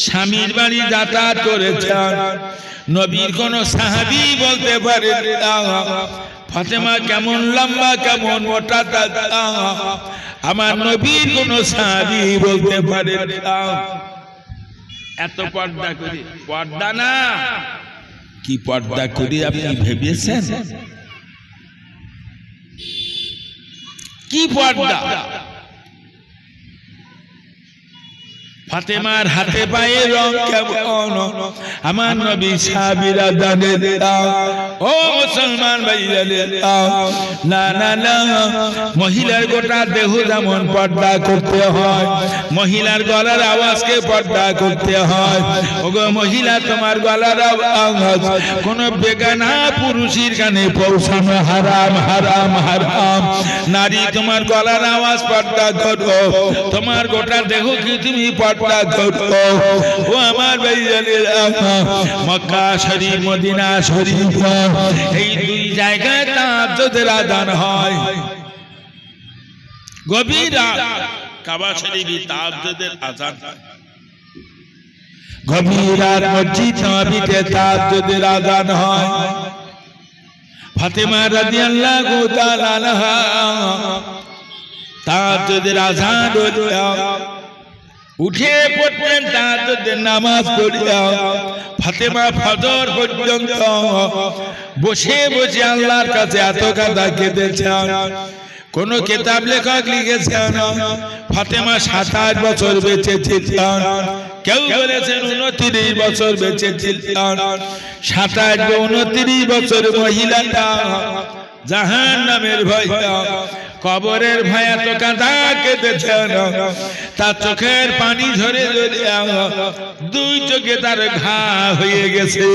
স্বামীর বাড়ি যাতায়াত করেছেন। নবীর কোন সাহাবী বলতে পারে না ফাতেমা কেমন লম্বা কেমন মোটা, আমার নবীর কোন সাহাবী বলতে পারে না। এত পর্দা করি, পর্দা না কি পর্দা করি আপনি ভেবেছেন? কি পর্দা? ফাতেমার হাতে পায়ে রং কেমন আমার নবী সাহাবীরা জানে না। ও মুসলমান ভাইরা, না না না, মহিলার গোটা দেহ যেমন পর্দা করতে হয়, মহিলার গলার আওয়াজকে পর্দা করতে হয়। ওগো মহিলা, তোমার গলার আওয়াজ কোন বেগানা পুরুষের কানে পৌঁছানো হারাম হারাম হারাম। নারী, তোমার গলার আওয়াজ পর্দা করো, তোমার গোটা দেহ কি তুমি পর্দা করো। ও আমার ভাইজানেরা, মক্কা শরীফ মদিনা শরীফ এই দুই জায়গায় তাহাজ্জুদের আযান হয়। গভীর রাত কাবা শরীফে তাহাজ্জুদের আযান হয়। গভীর রাত মসজিদ নববীতে তাহাজ্জুদের আযান হয়। ফাতেমা রাদিয়াল্লাহু তাআলা আনহা তাহাজ্জুদের আযান হলো, উঠে পড়তেন তাহাজ্জুদের নামাজ পড়িয়া। ফাতেমা ফজর পর্যন্ত বসে বসে আল্লাহর কাছে এত কথা কেঁদেছেন। কোন কিতাব লেখক লিখেছেন ফাতেমা 27 বছর বেঁচে ছিলেন, কেউ বলেছেন 29 বছর বেঁচে ছিলেন। 27 বা 29 বছর মহিলাটা জাহান্নামের ভয়, কবরের ভয় এত কাঁদা কেঁদেছেন, তার চোখের পানি ঝরে ঝরে দুই চোখে তার ঘা হয়ে গেছে।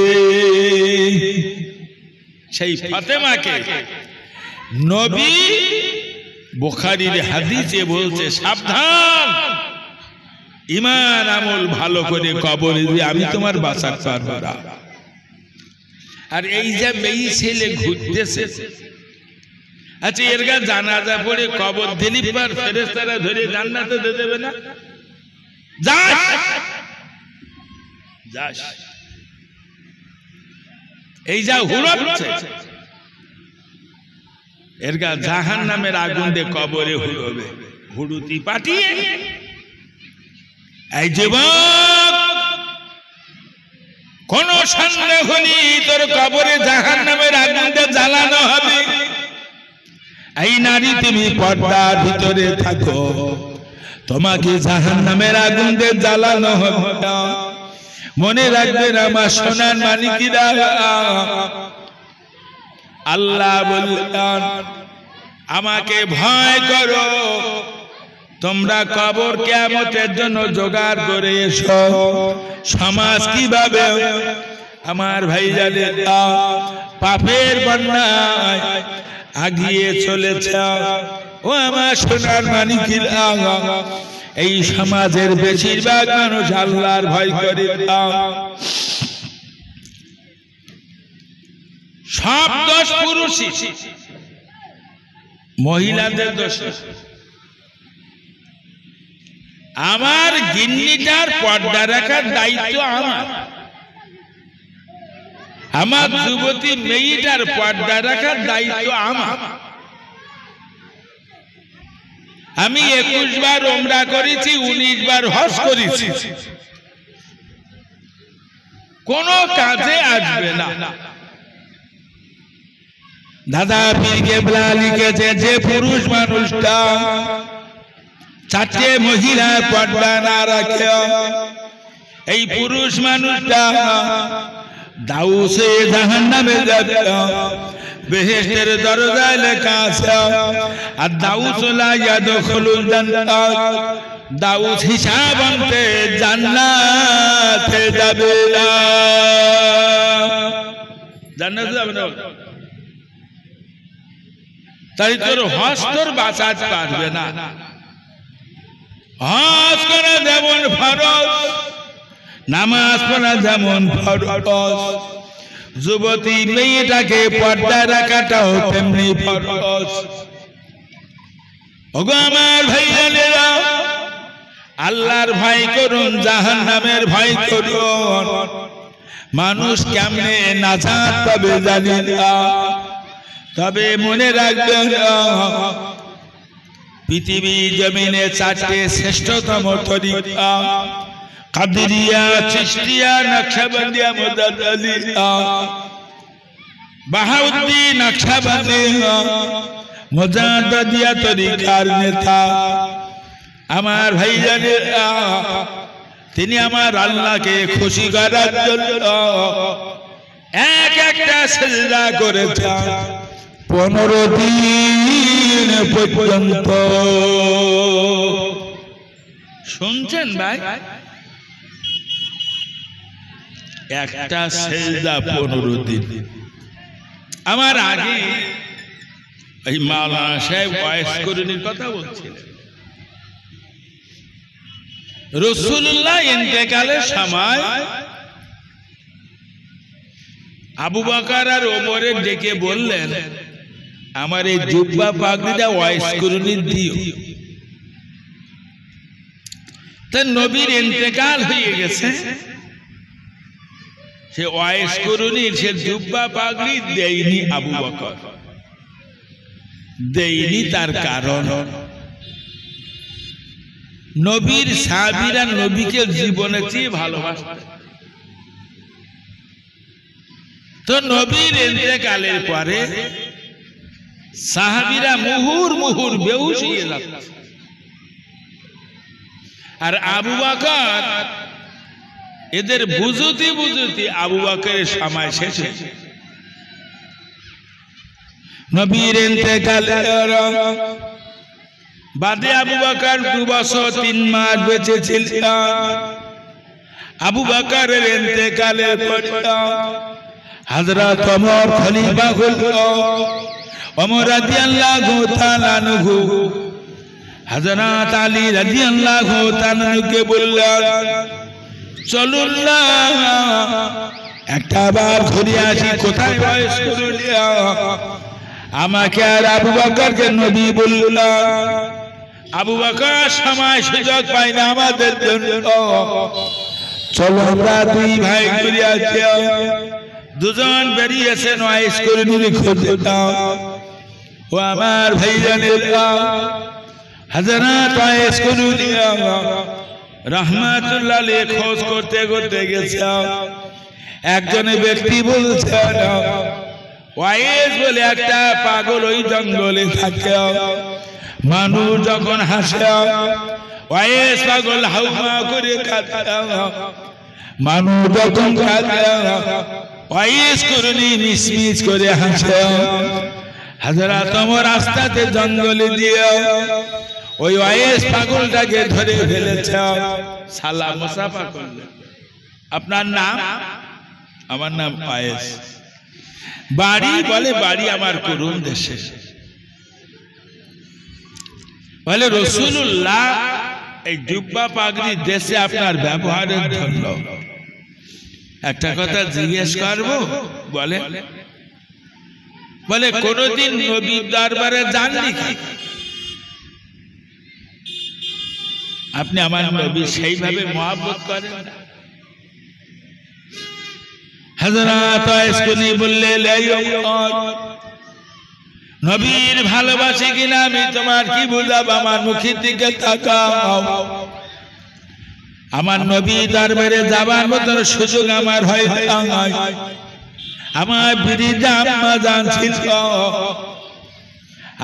সেই ফাতেমাকে নবী বুখারীর হাদিসে বলছে, সাবধান, ঈমান আমল ভালো করে কবরে দিয়ে আমি তোমার বাঁচাতে পারবো না। আর এই যে মেয়ে ছেলে ঘুরতেছে, আচ্ছা এর গা জানাজা পড়ে কবর দিলি পর ফেরেশতারা ধরে জান্নাতে দিয়ে দেবে না? যাস এই যা হুড়ছে, এর গা জাহান্নামের আগুন দিয়ে কবরে হুড়বে, হুড়ুতি পাঠিয়ে। এই যুবক, কোন সন্দেহ নেই তোর কবরে জাহান্নামের আগুন দিয়ে জ্বালানো হবে। এই নারী, তুমি পর্দার ভিতরে থাকো, তোমাকে জাহান্নামের আগুন দিয়ে জ্বালানো হবে না। মনে রাখবেন আমার সোনার মানিকিরা, আল্লাহ বললেন আমাকে ভয় করো, তোমরা কবর কিয়ামতের জন্য জোগাড় করে এসো। সমাজ কিভাবে আমার ভাইজানেরা পাপের বন্যায় আগিয়ে চলেছে। ও আমার সোনার মানিকিরা, এই সমাজের বেশিরভাগ মানুষ আল্লাহর ভয় করে না। সব দোষ পুরুষই, মহিলাদের দোষ। আমার গিন্নিটার পর্দা রাখার দায়িত্ব আমার, আমার যুবতী মেয়েটার পর্দা রাখার দায়িত্ব আমার। আমি 21 বার উমরা করেছি, 19 বার হজ করেছি, কোন কাজে আসবে না। দাদা পীর কেবলা লিখেছে, যে পুরুষ মানুষটা 4টে মহিলার পর্দা না রাখে, এই পুরুষ মানুষটা দাউসে জাহান্নামে যাবে। বেহেশতের দরজায় লেখা আছে, আর দাউস লা ইয়াদখুলুল জান্নাত, দাউস হিসাব আনতে জান্নাতে যাবে না। জান্নাতে যাবে না, তাই তোর হজ তোর বাঁচাতে পারবে না। হজ করা যেমন ফরজ, নামাজ পড়া যেমন ফরজ, যুবতী মেয়েটাকে পর্দা রাখাটাও তেমনি ফরজ। ওগো আমার ভাইজানেরা, আল্লাহর ভয় করুন, জাহান্নামের ভয় করুন। মানুষ কেমনে নাজাত পাবে জানি না, তবে মনে রাখবেন পৃথিবী জমিনে 4টে শ্রেষ্ঠতম তরিকা, কাদেরিয়া, চিশতিয়া, নকশবন্দিয়া, মুজাদ্দিদিয়া। বাহাউদ্দিন নকশবন্দি মুজাদ্দিদিয়া তরিকার নেতা। আমার ভাইজানেরা, তিনি আমার আল্লাহকে খুশি করার জন্য এক একটা সিজদা করেছেন 15 দিন পর্যন্ত। শুনছেন ভাই? একটা সিজদা 15 দিন। আমার আগে এই মাওলানা সাহেব ওয়াইজ করুনির কথা বলছিলেন। রাসূলুল্লাহ ইন্তেকালের সময় আবু বকর আর ওমরের ডেকে বললেন, আমার এই জুব্বা পাগড়িটা ওয়াইজ করুনি দিও। তা নবীর ইন্তেকাল হয়ে গেছে, সে ওয়াইজ করুনির সে জুব্বা পাগড়ি দেয়নি আবু বকর, দেয়নি। তার কারণ নবীর সাহাবীরা নবীকে জীবনের চেয়ে ভালোবাসতেন। তো নবীর ইন্তেকালের পরে সাহাবীরা মুহুর বেহুশ হয়ে যাচ্ছে, আর আবু বকর এদের বুঝতে আবু বকরের সময় শেষ হয়েছে। নবীর ইন্তেকালের বাদে আবু বকর 2 বছর 3 মাস বেঁচে ছিলেন। আবু বকরের ইন্তেকালের পরে হযরত ওমর খলিফা হলো। ওমর রাদিয়াল্লাহু তাআলা আনহু হযরত আলী রাদিয়াল্লাহু তাআলা আনহুকে বললেন, চলুন না একটা বার ঘুরে আসি, কোথায় ওয়াইজ করুনি। আমাকে আর আবু বকরকে নবী বললেন। আবু বকর সময় সুযোগ পায় না আমাদের জন্য, চলো আমরা 2 ভাই ঘুরে আসি। দুজন বেরিয়েছেন ওয়াইজ করুনির খোঁজে। ও আমার ভাইজানেরা, হযরত ওয়াইজ করুনি রহমাতুল্লাহ আলাইহি খোঁজ করতে করতে গেছে। একজন ব্যক্তি বলছেন, ওয়াইজ বলে একটা পাগল ওই জঙ্গলে থাকে, মানুষ যখন হাসে ওয়াইজ পাগল হাউমা করে কাঁদে, মানুষ যখন কাঁদে ওয়াইজ করুনি মিসমিস করে হাসে। হযরত ওমর রাস্তাতে জঙ্গলে দিয়ে ওই ওয়াইজ পাগলটাকে ধরে ফেলেছে, সালাম মুসাফা করলেন। আপনার নাম? আমার নাম ওয়াইজ। বাড়ি? বলে বাড়ি আমার করুন দেশে। বলে রাসূলুল্লাহ এই জুব্বা পাগড়ি দেশে আপনার ব্যবহারের জন্য একটা কথা জিজ্ঞেস করব। বলে বলে কোনদিন নবীর দরবারে যাননি? আপনি আমার নবী সেইভাবে মহব্বত করেন? হযরত ওয়াইজ করুনি বললেন, নবীর ভালোবাসি কিনা আমি তোমার কি বুঝাবো? আমার মুখের দিকে তাকাও। আমার নবী দরবারে যাবার মতো সুযোগ আমার হয় নাই। আমার বিরিজা আম্মা জান ছিল,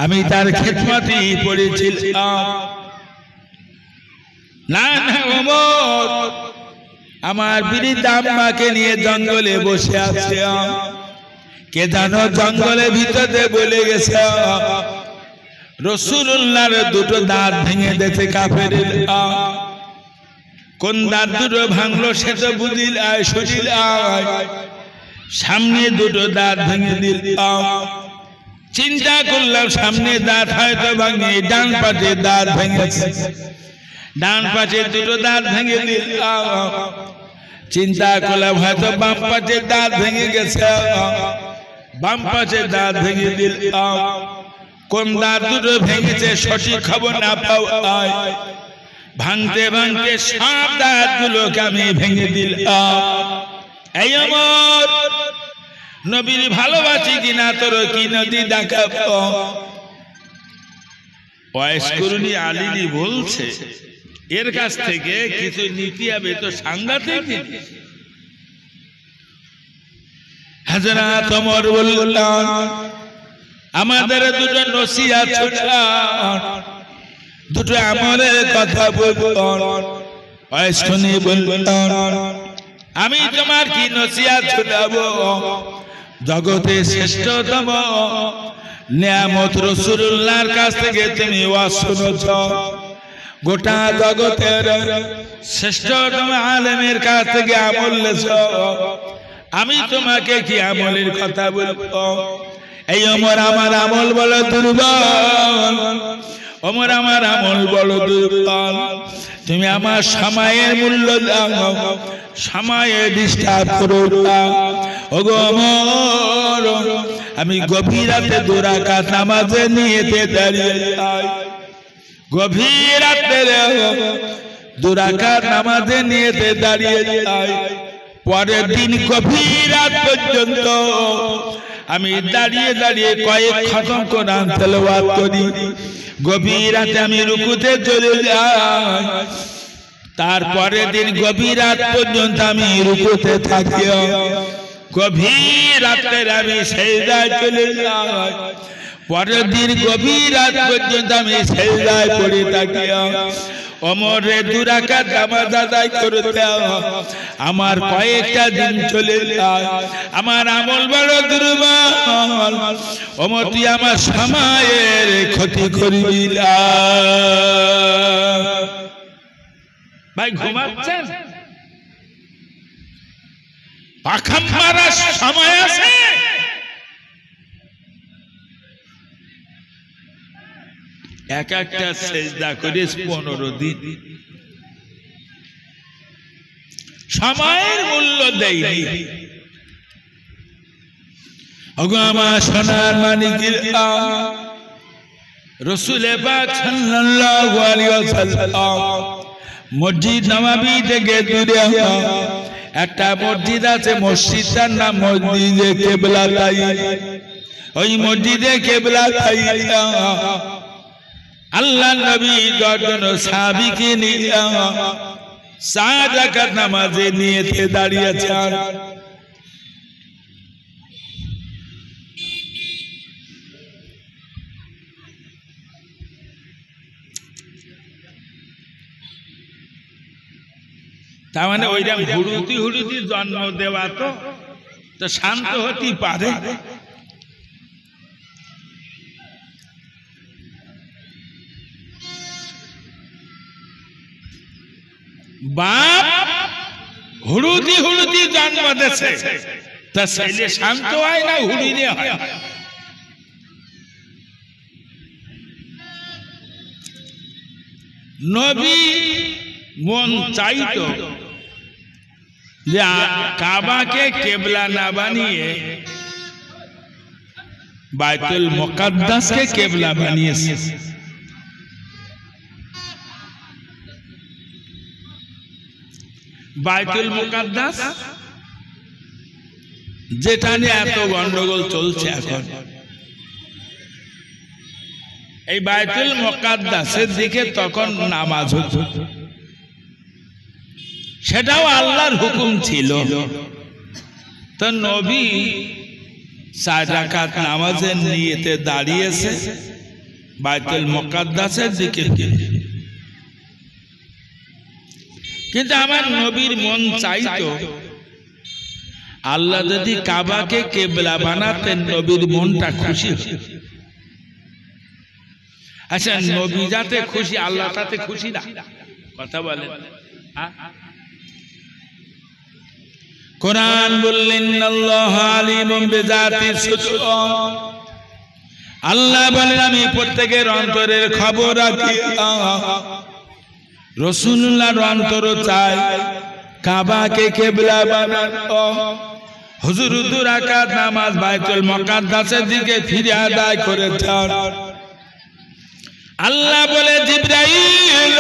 আমি তার খিদমতেই পড়েছিলাম। না না ওমর, আমার বিরিজা আম্মাকে নিয়ে জঙ্গলে বসে আছে, কে জানো জঙ্গলের ভিতরে বলে গেছে রাসূলুল্লাহর 2টো দাঁত ভেঙে দিয়েছে কাফেররা। কোন দাঁত দুটো ভাঙলো সে তো বুঝিল, শরীর সামনে 2টো দাঁত ভেঙে দিল। চিন্তা করলাম সামনে দাঁত হয়তো ভাঙে, ডান পাশে দাঁত ভেঙেছে, ডান পাশে 2টো দাঁত ভেঙে দিল। চিন্তা করলাম হয়তো বাম পাশে দাঁত ভেঙে গেছে, বাম পাশে দাঁত ভেঙে দিল। কোন দাঁত দুটো ভেঙেছে সঠিক খবর না পাওয়ায় ভাঙতে ভাঙতে সব দাঁতগুলোকে আমি ভেঙে দিলাম। এই আমার নবীর ভালোবাসি কিনা তোর কি নদী দেখাবো? ওয়াইজ করুনি আলীলি বলছে এর কাছ থেকে কিছু নীতি হবে তো সাংঘাতিক। হযরত ওমর বললেন, আমাদের 2টো নসিহত ছোট, 2টো আমলের কথা বলুন। শুনে বললেন আমি তোমার কি নসিহত শোনাবো জগতে শ্রেষ্ঠতম নিয়ামত রাসূলুল্লাহর কাছ থেকে তুমি ওয়াজ শুনেছ গোটা জগতের শ্রেষ্ঠতম আলেমের কাছ থেকে আমল লেছ আমি তোমাকে কি আমলের কথা বলবো এই ওমর আমার আমল বড় দুর্বল ওমর আমার আমল বড় দুর্বল তুমি আমার সময়ের মূল্য দাও সময়ে ডিস্টার্ব করো না ওগো ওমর আমি গভীর রাতে 2 রাকাত নামাজে নিয়েতে দাঁড়িয়ে যাই গভীর রাতে 2 রাকাত নামাজে নিয়েতে দাঁড়িয়ে যাই পরের দিন গভীর রাত পর্যন্ত আমি দাঁড়িয়ে দাঁড়িয়ে কয়েক খতম কোরআন তেলাওয়াত করি গভীর রাতে আমি রুকুতে চলে যাই তারপরে দিন গভীর রাত পর্যন্ত আমি রুকুতে থাকি গভীর রাতে আমি সিজদায় চলে যাই পরের দিন গভীর রাত পর্যন্ত আমি সিজদায় পড়ে থাকি ওমরে 2 রাকাত নামাজ আদায় করতে আমার কয়েকটা দিন চলে যায় আমার আমল বড় দুর্বল ওমর তুই আমার সময়ের ক্ষতি করবি না ভাই ঘুমাচ্ছেন পাখা মারার সময় আছে এক একটা সেজদা করে 15 দিন সময়ের মূল্য দেয়নি ওগো আমার সোনার মানিকের রাসূল পাক সাল্লাল্লাহু আলাইহি ওয়াসাল্লাম মসজিদ নববী থেকে দূরে একটা মসজিদ আছে মসজিদটার নাম মসজিদে কিবলাতাই ওই মসজিদে কিবলাতাই আল্লাহ নবী 10 জন সাহাবীকে নিয়ে 4 রাকাত নামাজে নিয়েতে দাঁড়িয়েছেন তার মানে ওইরকম হুড়ুতি হুড়ুতি জন্ম দেওয়া তো শান্ত হতে পারে বাপ হুড়ুতি হুড়ুতি জন্ম দিয়েছে তা ছেলে শান্ত হয় না হুড়িয়ে হয় নবী মন চাইতো যে কাবাকে কেবলা না বানিয়ে বাইতুল মুকাদ্দাসকে কেবলা বানিয়েছে বাইতুল মুকাদ্দাস যেটা নিয়ে এত গন্ডগোল চলছে এখন এই বাইতুল মুকাদ্দাসের দিকে তখন নামাজ হতো সেটাও আল্লাহর হুকুম ছিল তো নবী 4 রাকাত নামাজের নিয়তে দাঁড়িয়েছে বাইতুল মুকাদ্দাসের দিকে কিন্তু আমার নবীর মন চাইতো আল্লাহ যদি কাবাকে কিবলা বানাতেন নবীর মনটা খুশি হতো আচ্ছা নবী যাতে খুশি আল্লাহ তাতে খুশি না কথা বলেন কোরআন বললেন আল্লাহু আলিমুম বিযাতিস সুদূর আল্লাহ বলেন আমি প্রত্যেকের অন্তরের খবর রাখি রাসূলুল্লাহর অন্তর চাই কাবাকে কিবলা বানানো হুজুর 2 রাকাত নামাজ বাইতুল মুকাদ্দাসের দিকে ফিরে আদায় করেছেন আল্লাহ বলে জিবরাইল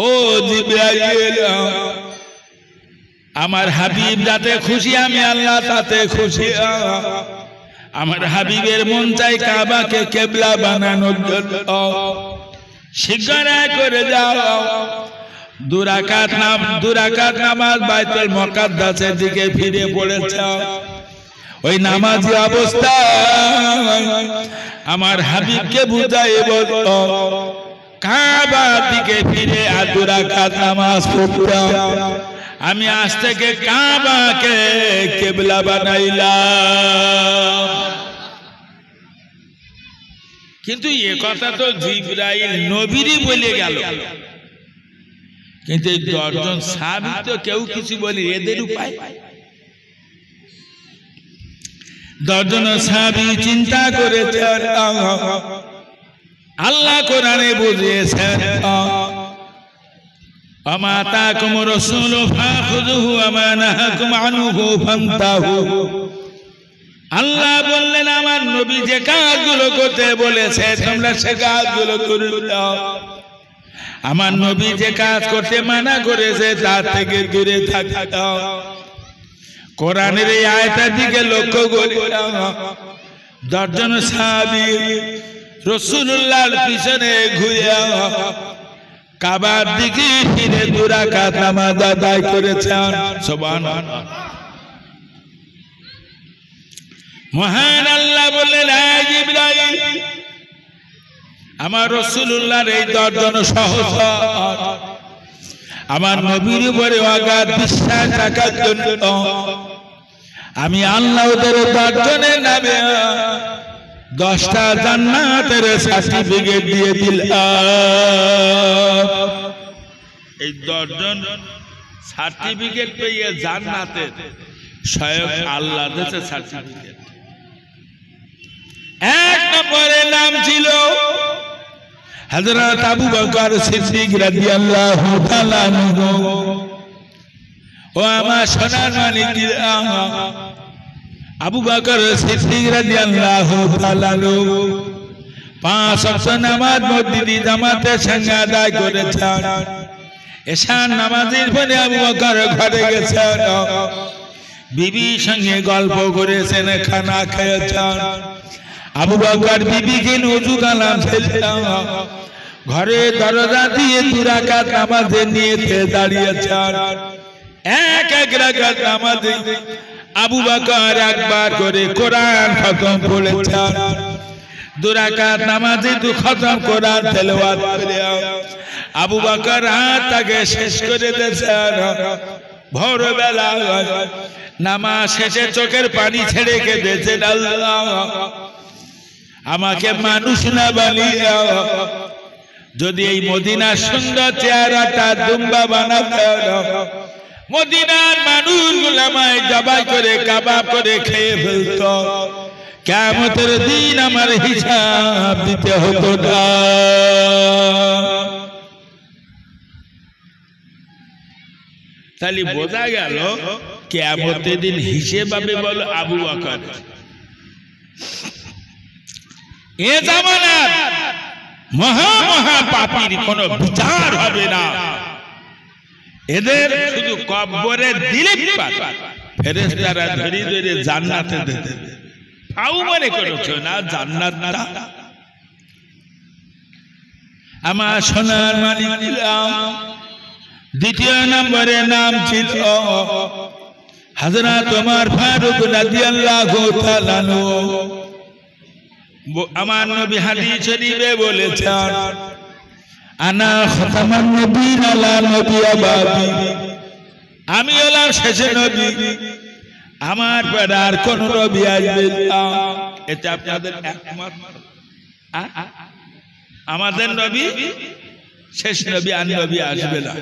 ও জিবরাইল আমার হাবিব যাতে খুশি আমি আল্লাহ তাতে খুশি আমার হাবিবের মন চাই কাবাকে কিবলা বানানোর জন্য শীঘ্র করে যাও 2 রাকাত নামাজ বাইতুল মুকাদ্দাসের দিকে ফিরে পড়েছে ওই নামাজি অবস্থায় আমার হাবিবকে বুঝাই বলো কাবার দিকে ফিরে আর 2 রাকাত নামাজ পড়তাম। আমি আজ থেকে কাবাকে কিবলা বানাইলাম। কিন্তু এ কথা তো জিবরাইল নবীরই বলে গেল, কিন্তু এই 10 জন সাহাবী তো কেউ কিছু বলি। এদের উপায় 10 জন সাহাবী চিন্তা করেছেন, আল্লাহ কোরআনে বুঝিয়েছেন, আমা তাকুম রাসূল ফাখুযুহু ওয়া মা নাহাকুম আনহু ফান্তাহু। আল্লাহ বললেন আমার নবী যে কাজগুলো করতে বলেছে তোমরা সে কাজগুলো করে দাও। আমার নবী যে কাজ করতে মানা করেছে তার থেকে দূরে থাকো। কোরআনের এই আয়াতের দিকে লক্ষ্য করে 10 জন সাহাবী রাসূলুল্লাহর পিছনে ঘুরে কাবার দিকে ফিরে 2 রাকাত নামাজ আদায় করেছেন। সুবহানাল্লাহ। মহান আল্লাহ বললেন, হে জিবরাইল, আমার রাসূলুল্লাহর এই 10 জন সহচর আমার নবীর উপরে অগাধ বিশ্বাস রাখার জন্য আমি আল্লাহ ওদের 10 জনের নামে 10টা জান্নাতের সার্টিফিকেট দিয়ে দিলাম। এই 10 জন সার্টিফিকেট পেয়ে জান্নাতের স্বয়ং আল্লাহ দিয়েছে সার্টিফিকেট। 1 নম্বরের নাম ছিল হযরত আবু বকর সিদ্দিক রাদিয়াল্লাহু তাআলা আনহু। ও আমার সোনার মানিকেরা, আবু বকর সিদ্দিক রাদিয়াল্লাহু তাআলা আনহু 5 ওয়াক্ত নামাজ মসজিদে জামাতের সঙ্গে আদায় করেছেন। এশার নামাজের পরে আবু বকর ঘরে গেছেন, বিবির সঙ্গে গল্প করেছেন, খানা খেয়েছেন। আবু বকর বিবিকে ওযু কালাম ফেললেন, ঘরে দরজা দিয়ে 2 রাকাত নামাজে নিয়েতে দাঁড়িয়েছেন। এক রাকাত নামাজে আবু বকর একবার করে কোরআন খতম পড়েছেন। 2 রাকাত নামাজে 2 খতম কোরআন তেলাওয়াত করে আবু বকর রাতটাকে শেষ করে দিয়েছেন। ভোরবেলা নামাজ শেষে চোখের পানি ছেড়ে কেঁদেছেন, আল্লাহ আমাকে মানুষ না বানিয়ে যদি এই মদিনার সুন্দর চেহারাটা দুম্বা বানাতে, মদিনার মানুষগুলো আমায় জবাই করে কাবাব করে খেয়ে ফেলত, কিয়ামতের দিন আমার হিসাব দিতে হতো না। তাহলে বোঝা গেল কিয়ামতের দিন হিসেব হবে বলো আবু বকর। এ জামানার মহা মহা পাপীর কোনো বিচার হবে না, এদের শুধু কবরে দিলে ফেরেশতারা ধরে ধরে জান্নাতে দিতে দেবে। ফাউ মনে করেছো না জান্নাতটা? আমার সোনার মানিকেরা, 2 নম্বরের নাম ছিল হযরত ওমর ফারুক রাদিয়াল্লাহু তাআলা আনহু। আমার নবী হাদিস শরীফে বলেছেন, আনা খাতামান নবীন আলা নবী আবাদি, আমি হলাম শেষ নবী, আমার পর আর কোন নবী আসবে না। এটা আপনাদের একমত? আমাদের নবী শেষ নবী, আর নবী আসবে না।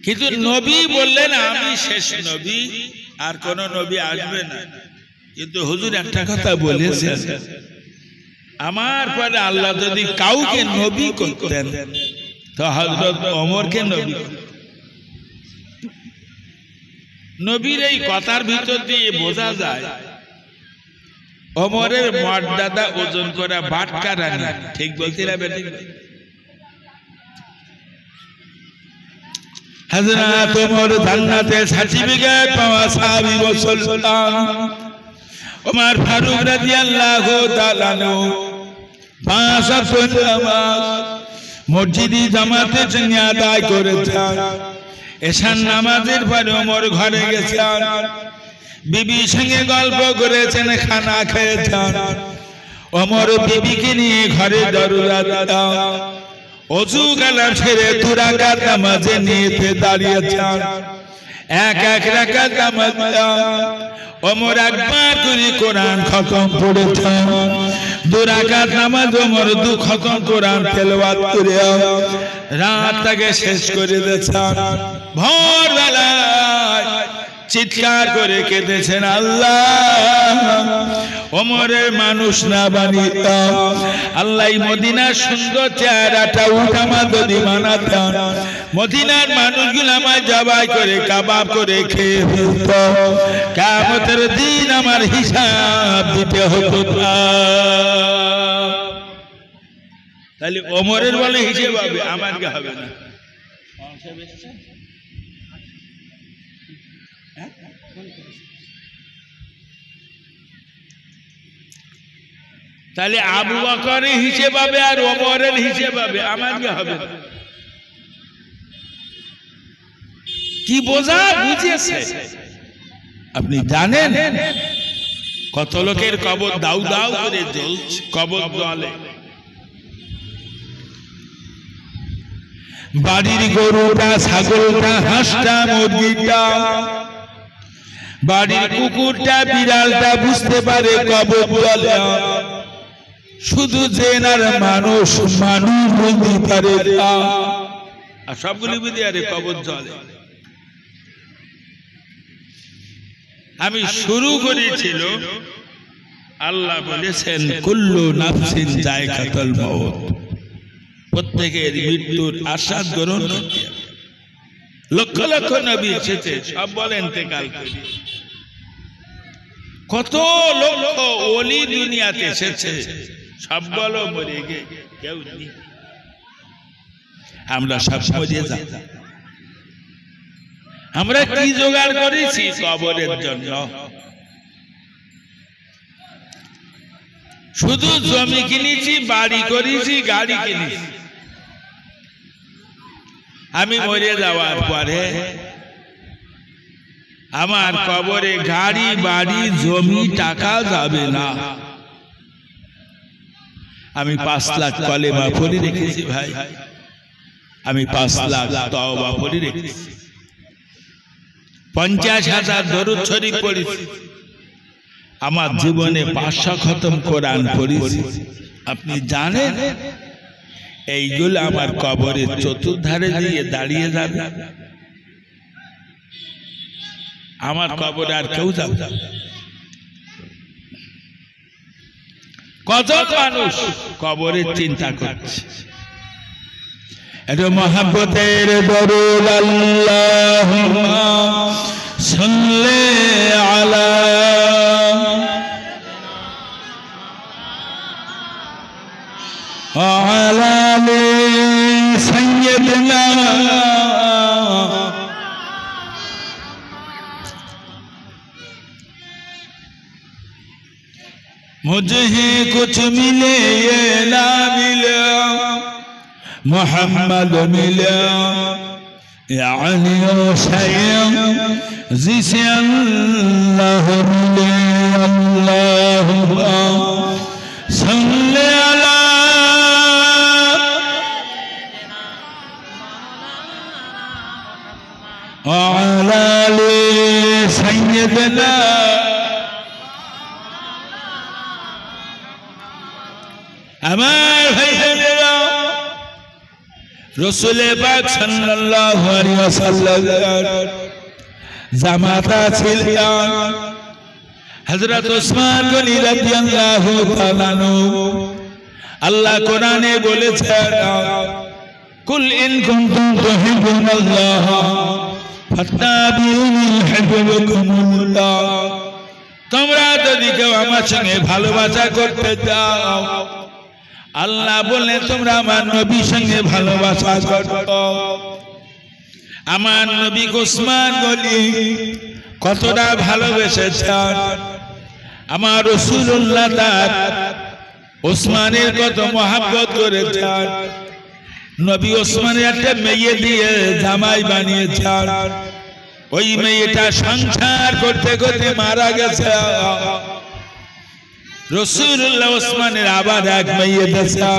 কিন্তু নবী বললেন আমি শেষ নবী, আর কোন নবী আসবে না। কিন্তু হুজুর একটা কথা বলেছেন, আমার পরে আল্লাহ যদি কাউকে নবী করতেন তো হযরত ওমরকে নবী করতেন। নবীর এই কথার ভিতর দিয়ে বোঝা যায় ওমরের মর্যাদা ওজন করা বাটকা রানী। ঠিক বলছি না বেটি? হযরত ওমর জান্নাতে সার্টিফিকেট পাওয়া সাহাবী মুসলমান। ওমর ফারুক রাদিয়াল্লাহু তাআলা আনহু 5 ওয়াক্ত নামাজ মসজিদে জামাতের সঙ্গে আদায় করেছেন। এশার নামাজের পরে ওমর ঘরে গেছেন, বিবির সঙ্গে গল্প করেছেন, খানা খেয়েছেন। ওমর বিবিকে নিয়ে ঘরে দরজা দাও অজু কালাম ছেড়ে 2 রাকাত নামাজে নিতে দাঁড়িয়েছেন এক এক রাকাত নামাজ ওমর একবার করে কোরআন খতম পড়েছেন 2 রাকাত নামাজ ওমর 2 খতম কোরআন তেলাওয়াত করে রাতটাকে শেষ করে দিয়েছেন ভোরবেলায় চিৎকার করে কেঁদেছেন আল্লাহ ওমরের মানুষ না বানিয়ে আল্লাহ মদিনার সুন্দর চেহারাটা উঠামা যদি বানাতেন মদিনার মানুষগুলো আমায় জবাই করে কাবাব করে খেয়ে ফেলত কিয়ামতের দিন আমার হিসাব দিতে হতো তাহলে ওমরের বলে হিসেব হবে আমার কি হবে না তাহলে আবু বকরের হিসেব হবে আর ওমরের হিসেব হবে আমার কি হবে কি বোঝা বুঝিয়েছে আপনি জানেন কত লোকের কবর দাউ দাউ করে জ্বলছে কবর জ্বলে বাড়ির গরুটা ছাগলটা হাঁসটা মুরগিটা বাড়ির কুকুরটা বিড়ালটা বুঝতে পারে কবর জ্বলে শুধু জেনার মানুষ বুঝতে পারে আর সবগুলি বুঝে আরে কবর জ্বলে আমি শুরু করেছিল আল্লাহ বলেছেন কুল্লু নাফসিন যায়কাতুল মউত প্রত্যেকের মৃত্যুর আস্বাদ গ্রহণ করতে হবে লক্ষ লক্ষ নবী এসেছে সব বলে ইন্তেকাল করে কত লক্ষ ওলি দুনিয়াতে এসেছে সব বলো মরে গে কেউ নেই আমরা সব মরে যাই আমরা কি জোগাড় করেছি কবরের জন্য শুধু জমি কিনেছি বাড়ি করেছি গাড়ি কিনেছি আমি মরে যাওয়ার পরে আমার কবরে গাড়ি বাড়ি জমি টাকা যাবে না আমি 5 লাখ কলেমা পড়ে রেখেছি ভাই আমি 5 লাখ তওবা পড়ে রেখেছি 50,000 দরুদ শরীফ পড়েছি আমার জীবনে 500 খতম কোরআন পড়েছি আপনি জানেন এইগুলো আমার কবরের চতুর্ধারে দিয়ে দাঁড়িয়ে যাবে আমার কবর আর কেউ যাবে না কত মানুষ কবরের চিন্তা করছে এটা মহব্বতের দরুদ আল্লাহুম্মা সাল্লি আলা আলি সাইয়্যিদিনা मुझे कुछ मिले ये ना मिले मोहम्मद मिले यानी वो शैम जिसे अल्लाह मिले अल्लाहुम्मा सल्ली अला आली सय्यदना আমার ভাইরা রাসূল পাক সাল্লাল্লাহু আলাইহি ওয়াসাল্লাম জামাতা ছিলেন হযরত ওসমান গনি রাদিয়াল্লাহু তাআলা আল্লাহ কোরআনে বলেছেন কুল ইন কুনতুম তুহিব্বুনাল্লাহ ফাত্তাবিউনি ইউহিব্বুকুমুল্লাহ তোমরা যদি কেউ আমার সঙ্গে ভালোবাসা করতে চাও আল্লাহ বলে তোমরা আমার নবীর সঙ্গে ভালোবাসা করো আমার নবী ওসমান গনি কতটা ভালোবেসেছেন আমার রাসূলুল্লাহ তার ওসমানের কত মহব্বত করেছেন নবী ওসমানের একটা মেয়ে দিয়ে জামাই বানিয়েছেন ওই মেয়েটা সংসার করতে করতে মারা গেছে রাসূলুল্লাহ ওসমানের আবার এক মেয়ে দেশে,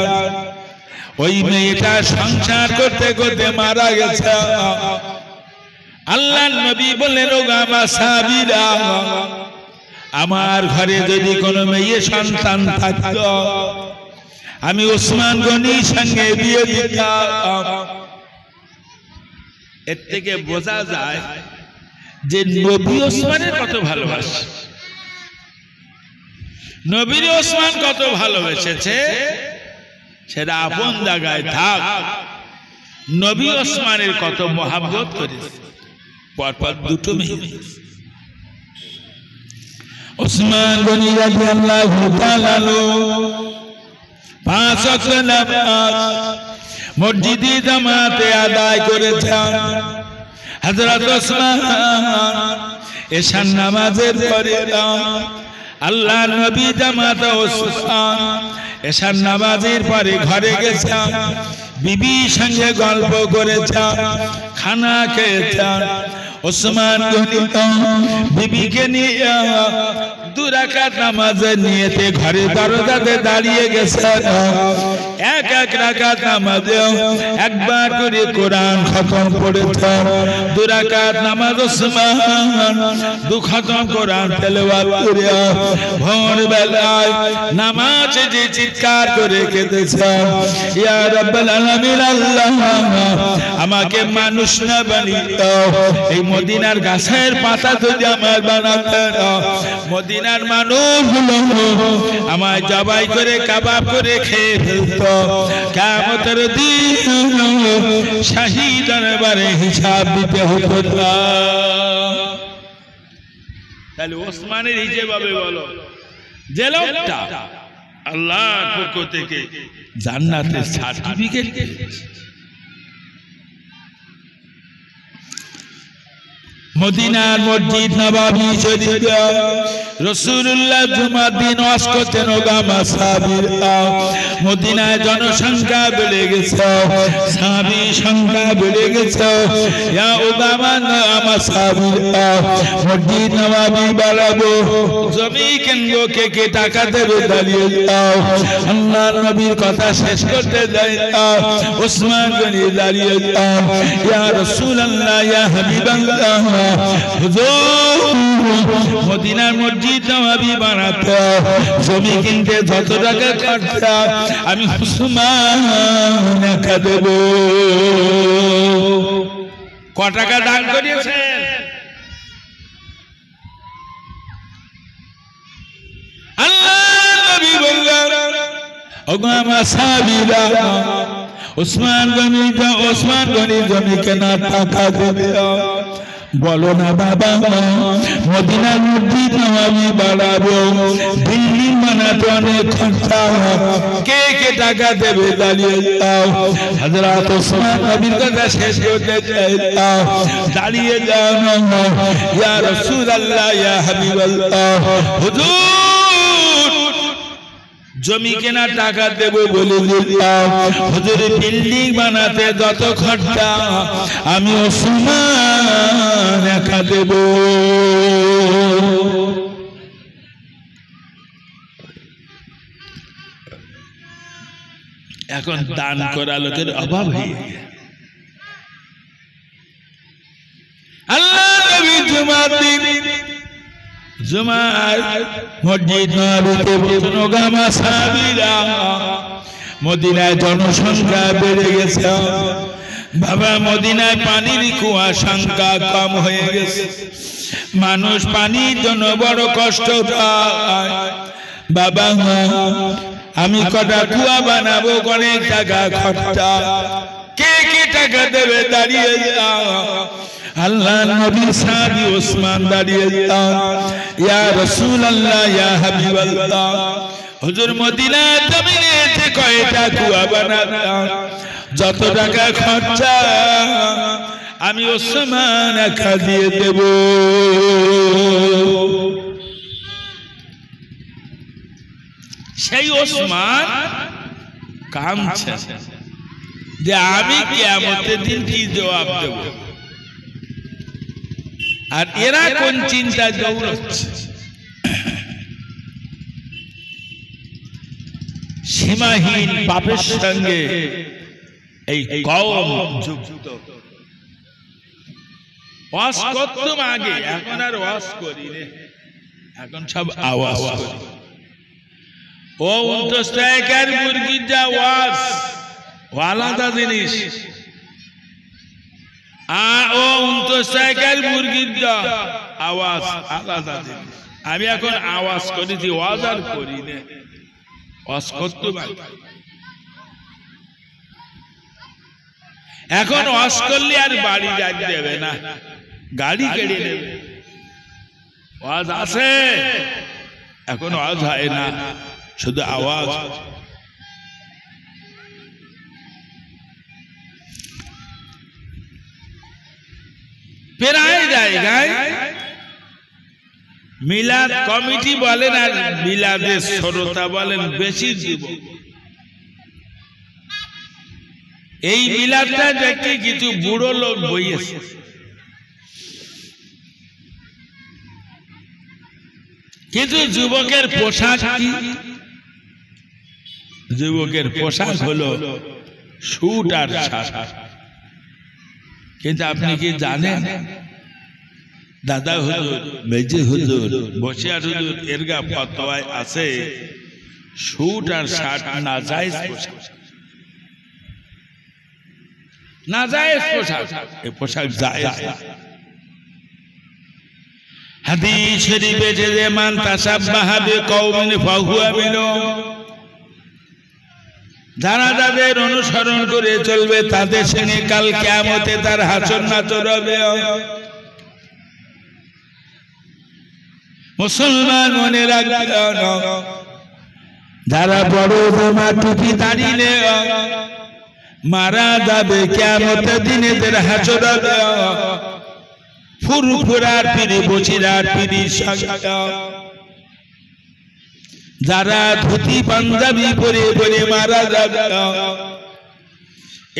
ওই মেয়েটা সংসার করতে করতে মারা গেছে। আল্লাহর নবী বললেন, ও আমার সাহাবীরা, আমার ঘরে যদি কোনো মেয়ে সন্তান থাকতো আমি ওসমান গনির সঙ্গে বিয়ে দিতাম। এর থেকে বোঝা যায় যে নবী ওসমানের কত ভালোবাসে, নবীর ওসমান কত ভালোবেসেছে সেটা আপন জায়গায় থাক। নবী ওসমানের কত মহাব্বত করেছে। পরপর দুটো মেয়ে ওসমান গনি রাদিয়াল্লাহু তাআলা 5 ওয়াক্ত নামাজ মসজিদে জামাতে আদায় করেছেন। হযরত ওসমান এশার নামাজের পরে আল্লাহর নবী জামাতে ওসমান এশার নামাজের পরে ঘরে গেছেন, বিবির সঙ্গে গল্প করেছেন, খানা খেয়েছেন। ওসমান গনি বিবিকে নিয়ে 2 রাকাত নামাজের নিয়তে ঘরে দরজাতে দাঁড়িয়ে গেছেন। এক এক রাকাত নামাজে একবার করে কোরআন খতম পড়েছেন। 2 রাকাত নামাজ ওসমান 2 খতম কোরআন তেলাওয়াত করে ভোর বেলায় নামাজে যে চিৎকার করে কেঁদেছেন, ইয়া রাব্বাল আলামিন, আল্লাহ আমাকে মানুষ না বানিয়ে এই মদিনার গাছের পাতা যদি আমার বানাতেন, মদিনার মানুষগুলো আমায় জবাই করে কাবাব করে খেয়ে ফেলত। কিয়ামতের দিন শহীদের বারে হিসাব দিতে হতো না। তাহলে ওসমানের হিসেব হবে বলো, যে লোকটা আল্লাহর পক্ষ থেকে জান্নাতের সার্টিফিকেট পেয়েছে। মদিনার মসজিদ নববী শরীফ রাসূলুল্লাহ জুমার দিন ওয়াজ করতেন। ওগামা সাহাবীরা, মদিনায় জনসংখ্যা বেড়ে গেছে, সাহাবী সংখ্যা বেড়ে গেছে। ইয়া ওগামা আমার সাহাবীরা, মসজিদ নববী বাড়াবো, জমি কিনবো, কে টাকা দেবে দাঁড়িয়ে যাও। আল্লাহর নবীর কথা শেষ করতে যায় ওসমান গনি দাঁড়িয়ে যাও। ইয়া রাসূলুল্লাহ, ইয়া হাবিবাল্লাহ, মদিনার মসজিদ নববী বানাতে জমি কিনতে যত টাকা খরচা আমি ওসমান একা দেব। ক টাকা দান করিয়েছেন? আল্লাহ নবী বললেন, ওগো আমার সাহাবীরা, ওসমান গনি জমি কেনার টাকা দেবে। বলো না বাবা, মদিনার মসজিদ নববী বাড়াবো, বিল্ডিং বানাতে অনেক খরচা, কে টাকা দেবে দাঁড়িয়ে যাও। হযরত ওসমান নবীর কথা শেষ করতে চাই, দাঁড়িয়ে যাও। ইয়া রাসূলুল্লাহ, ইয়া হাবিবাল্লাহ, হুজুর জমি কেনার টাকা দেব বলে দিলাম, হুজুর বিল্ডিং বানাতে যত খরচা আমি ওসমান একা দেব। এখন দান করা লোকের অভাব হয়ে গেছে। আল্লাহ নবী জুমার দিন জুমার মসজিদ নববীতে বলতেন, ওগামা সাহাবীরা, মদিনায় জনসংখ্যা বেড়ে গেছে বাবা, মদিনায় পানির কুয়া সংখ্যা কম হয়ে গেছে, মানুষ পানির জন্য বড় কষ্ট পায় বাবা। আমি কটা কুয়া বানাবো, অনেক টাকা খরচা, কে টাকা দেবে দাঁড়িয়ে যাও। আল্লাহ নবী সাহাবী ওসমান দাঁড়িয়ে যান, ইয়া রাসূলুল্লাহ, ইয়া হাবিবাল্লাহ, হুজুর মদিনা জমিনেতে কয়টা কুয়া বানাতাম, যত টাকা খরচা আমি ওসমান একা দিয়ে দেব। সেই ওসমান কাঁদছে যে আমি কিয়ামতের দিন কি জবাব দেব। আর এরা কোন চিন্তা দৌড়চ্ছে? সীমাহীন পাপের সঙ্গে এই কওম যুক্ত। ওয়াজ করতাম আগে, এখন আর ওয়াজ করি রে, এখন সব আওয়াজ করি। ও 29 টাকার মুরগির যা ওয়াজ, আলাদা জিনিস। আর ও 29 টাকার মুরগির যা আওয়াজ আলাদা জিনিস। আমি এখন আওয়াজ করেছি, ওয়াজ আর করি না, ওয়াজ করতে পারি। এখন ওয়াজ করলে আর বাড়ি যাইতে দেবে না, গাড়ি কেড়ে নেবে। ওয়াজ আছে, এখন ওয়াজ হয় না, শুধু আওয়াজ। প্রায় জায়গায় মিলাদ কমিটি বলেন আর মিলাদের শ্রোতা বলেন বেশি যুবক। এই মিলাদটা দেখে কিছু বুড়ো লোক বইয়েছে, কিন্তু যুবকের পোশাক কি? যুবকের পোশাক হলো স্যুট আর শার্ট। কিন্তু আপনি কি জানেন, দাদা হুজুর, মেজে হুজুর, বসিয়ার হুজুর এরগা ফতোয়ায় আছে স্যুট আর শার্ট নাজায়েজ পোশাক। নাজায়েজ পোশাক, এই পোশাক জায়েজ। হাদিস শরীফে যে মান তাসাব্বাহা বিকওমিন ফাহুয়া মিনহুম, যারা যাদের অনুসরণ করে চলবে তাদের সঙ্গে কাল কিয়ামতে তার হাসর নাচর হবে। মুসলমান মনে রাখবেন, যারা বড় জামা টুপি দাঁড়িয়ে মারা যাবে কিয়ামতের দিনে তার হাসর হবে। ফুরফুরার পিড়ি বছিরার পিড়ি সাজা, যারা ধুতি পাঞ্জাবি পরে পরে মারা যাবে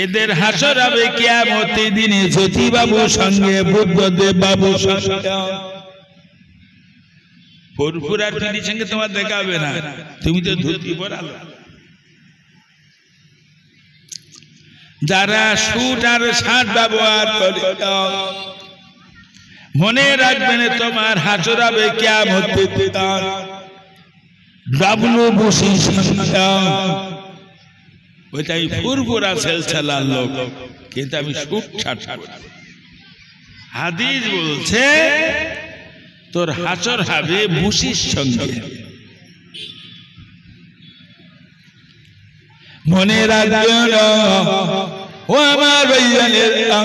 এদের হাসর হবে কিয়ামতের দিনে জ্যোতি বাবুর সঙ্গে বুদ্ধদেব বাবুর সঙ্গে। ফুরফুরার পিড়ির সঙ্গে তোমার দেখা হবে না, তুমি তো ধুতি পরালো। যারা স্যুট আর শার্ট ব্যবহার করে মনে রাখবেন তোমার হাসর হবে কিয়ামতের দিন ডাবলু বসি সঙ্গে। ওইটাই ফুরফুরা সেলসালার লোক, কিন্তু আমি স্যুট শার্ট। হাদিস বলছে তোর হাসর হবে বসির সঙ্গে। মনে রাখবেন ও আমার ভাইয়ানেরা,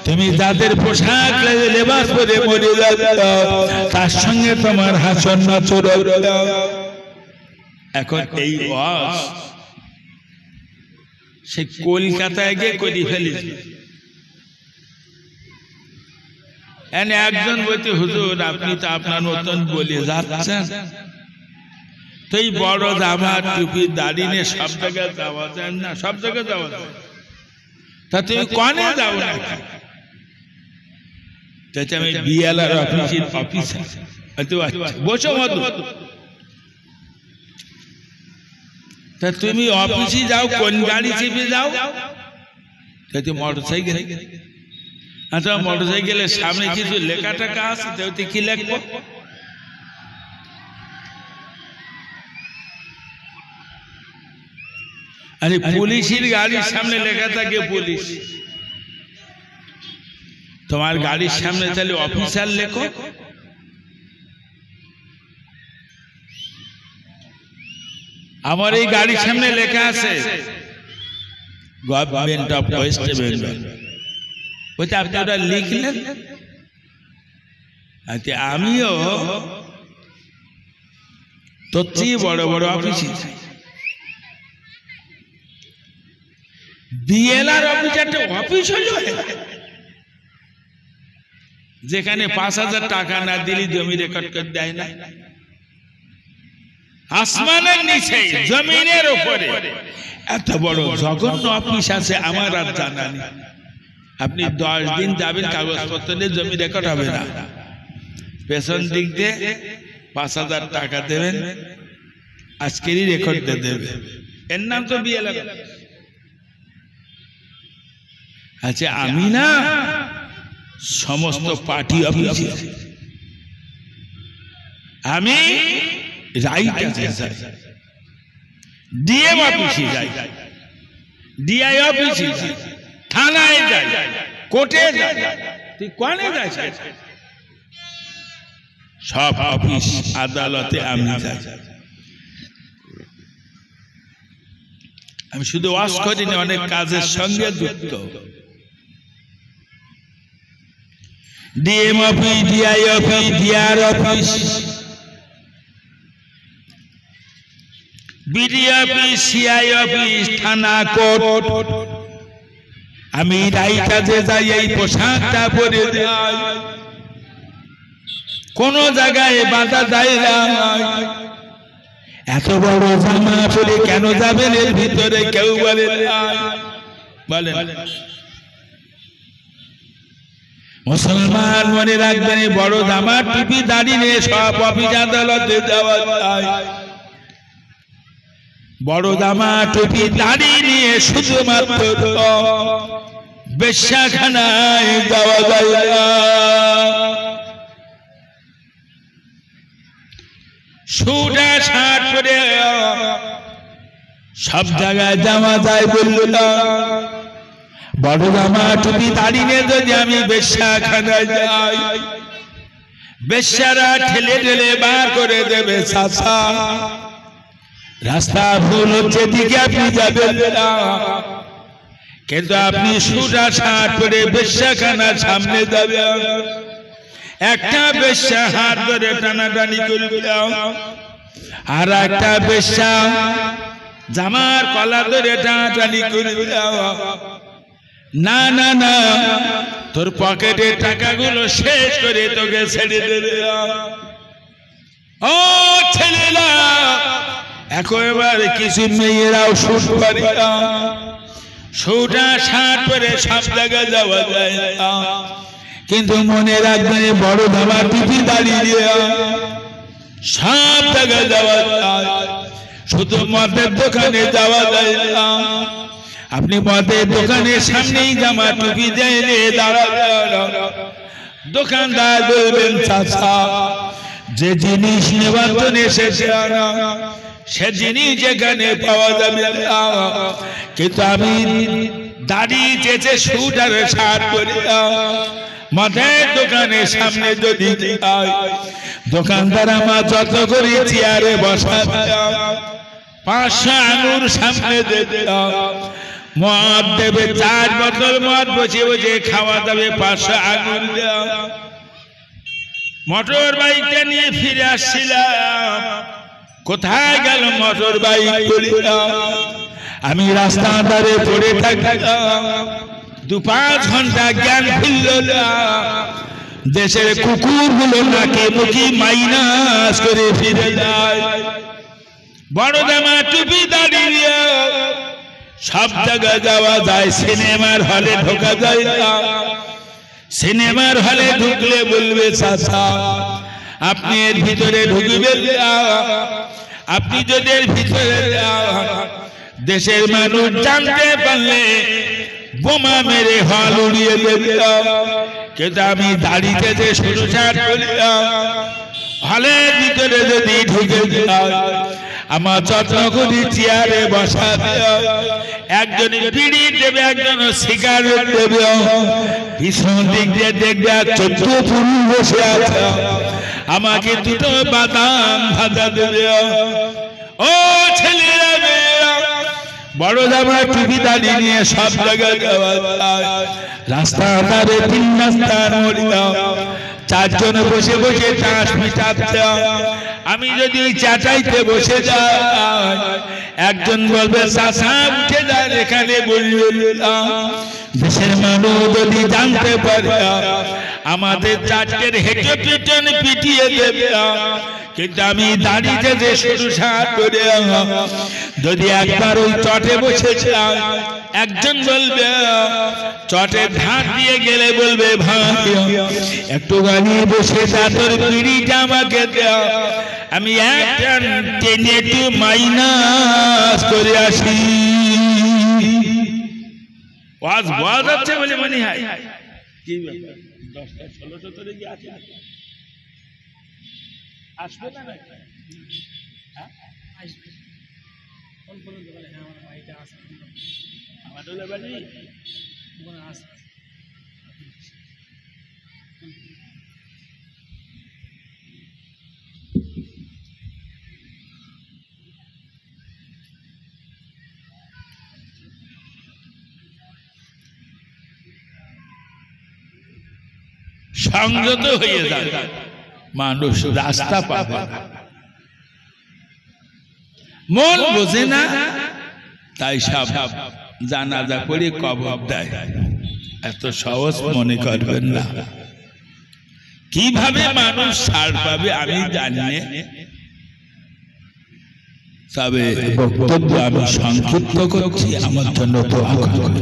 তুমি যাদের পোশাক লেবাস পরে মরে যাবে তার সঙ্গে তোমার হাসর নাচর। এখন এই ওয়াজ সে কলকাতায় গিয়ে করে ফেলেছে। একজন বলতে হুজুর আপনি তো আপনার মতন বলে যাচ্ছেন, তো এই বড় জামা টুপি দাড়ি নিয়ে সব জায়গায় যাওয়া যায় না? সব জায়গায় যাওয়া যায়, তা তুমি কনে যাও না? আমি বিএলআর অফিসার বসো মতো, তা তুমি অফিসে যাও কোন গাড়ি চেপে যাও? Motor cycle. আচ্ছা মোটর সাইকেলের সামনে কিছু লেখা টাকা আছে, তো কি লিখবো? আরে পুলিশের গাড়ির সামনে লেখা থাকে পুলিশ, তোমার গাড়ির সামনে তাহলে অফিসার লেখো। আমার এই গাড়ির সামনে লেখা আছে গভর্নমেন্ট অফ ওয়েস্ট বেঙ্গল। বলছে আপনি ওটা লিখলেন? আচ্ছা আমিও তোর চেয়ে বড় বড় অফিসে যাই, বিএলআর অফিস একটা অফিস হলো যেখানে 5,000 টাকা না দিলে জমি রেকর্ড করে দেয় না। আসমানের নিচে জমিনের উপরে এত বড় জঘন্য অফিস আছে, আমার আর জানা নেই। আপনি 10 দিন যাবেন কাগজপত্র নিয়ে, জমি রেকর্ড হবে না। পেছন দিক দিয়ে 5,000 টাকা দেবেন আজকেরই রেকর্ড দিয়ে দেবে। এর নাম তো বিএলএ। আচ্ছা আমি না সমস্ত পার্টি অফিসে আমি রাইটাতে যাই, ডিএম অফিসে যাই, ডিআই অফিসে যাই, থানায় যাই, কোর্টে যাই, তুই কোনে যাস? সব অফিস আদালতে আমি যাই। আমি শুধু ওয়াজ করিনি, অনেক কাজের সঙ্গে যুক্ত। DM office, DI office, DR office, BD office, CI office, থানা, কোর্ট। আমি রাইটাতে যাই, এই পোশাকটা পরে যাই, কোন জায়গায় বাধা যায় না। এত বড় জামা পরে কেন যাবেন এর ভিতরে? কেউ বলে বলেন মুসলমান মনে রাখবেন, বড় জামা টুপি দাড়ি নিয়ে সব অফিস আদালতে যাওয়া যায়। বড় জামা টুপি দাড়ি নিয়ে শুধুমাত্র বেশ্যাখানায় যাওয়া যায় না। সুটা শার্ট পরে সব জায়গায় যাওয়া যায় বলল। বড় জামা টুপি দাড়ি নিয়ে যদি আমি বেশ্যাখানায় যাই, বেশ্যারা ঠেলে ঠেলে বার করে দেবে। চাচা রাস্তা ভুল হচ্ছে, দিকে আপনি যাবেন না, কিন্তু আপনি সুটা শার্ট পরে বেশ্যাখানার সামনে যাবেন। একটা বেশ্যা হাত ধরে টানাটানি করবে, আর একটা বেশ্যা জামার কলা ধরে টানাটানি করবে। না না না, তোর পকেটের টাকাগুলো শেষ করে তোকে ছেড়ে দেবে। ও ছেলেরা, একেবারে কিছু মেয়েরাও শুট করে, সুটা শার্ট পরে সব জায়গায় যাওয়া যায় না, কিন্তু মনে রাখবেন বড় জামা টুপি দাঁড়িয়ে সব জায়গায় যাওয়া যায়। শুধু মদের দোকানে যাওয়া যায় না। আপনি মদের দোকানের সামনেই জামা টুপি দিয়ে দাঁড়াবেন, দোকানদার বলবেন চাচা যে জিনিস নেবার জন্য এসেছে সে জিনিস যেখানে পাওয়া যাবে না, কিন্তু আমি দাড়ি চেয়েছে সুট আর শার্ট পরে মদের দোকানের সামনে যদি দোকানদার আমার যত করে চেয়ারে বসাবে, 500 আঙুর সামনে দেবে, মদ দেবে 4 বোতল মদ, বসে বসে খাওয়া যাবে 500 আঙুর। মোটর বাইকটা নিয়ে ফিরে আসছিলাম, কোথায় গেল মোটর বাইক? আমি রাস্তা ধারে পড়ে থাকলাম, 2-5 ঘন্টা জ্ঞান ফিরল না। দেশের কুকুরগুলো নাকি মুখি মাইনাস করে ফিরে যায়। বড় জামা টুপি দাঁড়িয়ে সব জায়গায় যাওয়া যায়, সিনেমার হলে ঢোকা যায় না। সিনেমার হলে ঢুকলে বলবে চাচা আপনি এর ভিতরে ঢুকবেন না, আপনি যদি এর ভিতরে দেশের মানুষ জানতে পারলে বোমা মেরে হল উড়িয়ে দেবে। কিন্তু আমি দাড়িতে যে শুরু ছাড় করি, হলের ভিতরে যদি ঢুকে যাই, আমার যত্ন করে চেয়ারে বসাবে, একজন বিড়ি দেবে, একজন সিগারেট দেবে, পিছন দিক দিয়ে দেখবে 14 পুরুষ বসে আছে, আমাকে 2টো বাদাম ভাজা দেবে। ও ছেলেরা মেয়েরা, বড় জামা টুপি দাঁড়িয়ে নিয়ে সব জায়গায় যাওয়া যায়। রাস্তা ধারে 3 রাস্তার মোড়ে 4 জন বসে বসে তাস মিটাচ্ছে। আমি যদি ওই চাটাইতে বসে যাই, একজন বলবে চাচা উঠে যান, এখানে বলবেন না। দেশের মানুষ যদি জানতে পারে আমাদের 4টের হেঁটে পিটন পিটিয়ে দেবে। কিন্তু আমি দাঁড়িয়ে যে শুরু সাত করে যদি একবার ওই চটে বসেছে, একজন বলবে চটের ধার দিয়ে গেলে বলবে ভাই একটু গাড়ি বসে তোর বিড়িটা আমাকে দেয়া। আমি একটা টেনে টু মাইনাস করে আসি ওয়াজ ওয়াজ আছে বলে মনে হয় কি ব্যাপার 10টা 16টা ধরে কি আছে আসবে না হ্যাঁ আসবে কোন কোন বলে হ্যাঁ আমার ভাইটা আসবে আমাদের বাড়ি কোন আসবে সংযত হয়ে যায় মানুষ রাস্তা পাবে না মন বোঝে না তাই সব জানাজা করে কবর দেয় এত সহজ মনে করবেন না কিভাবে মানুষ ছাড় পাবে আমি জানি না তবে বক্তব্য আমি সংক্ষিপ্ত করছি আমার জন্য দোয়া করবেন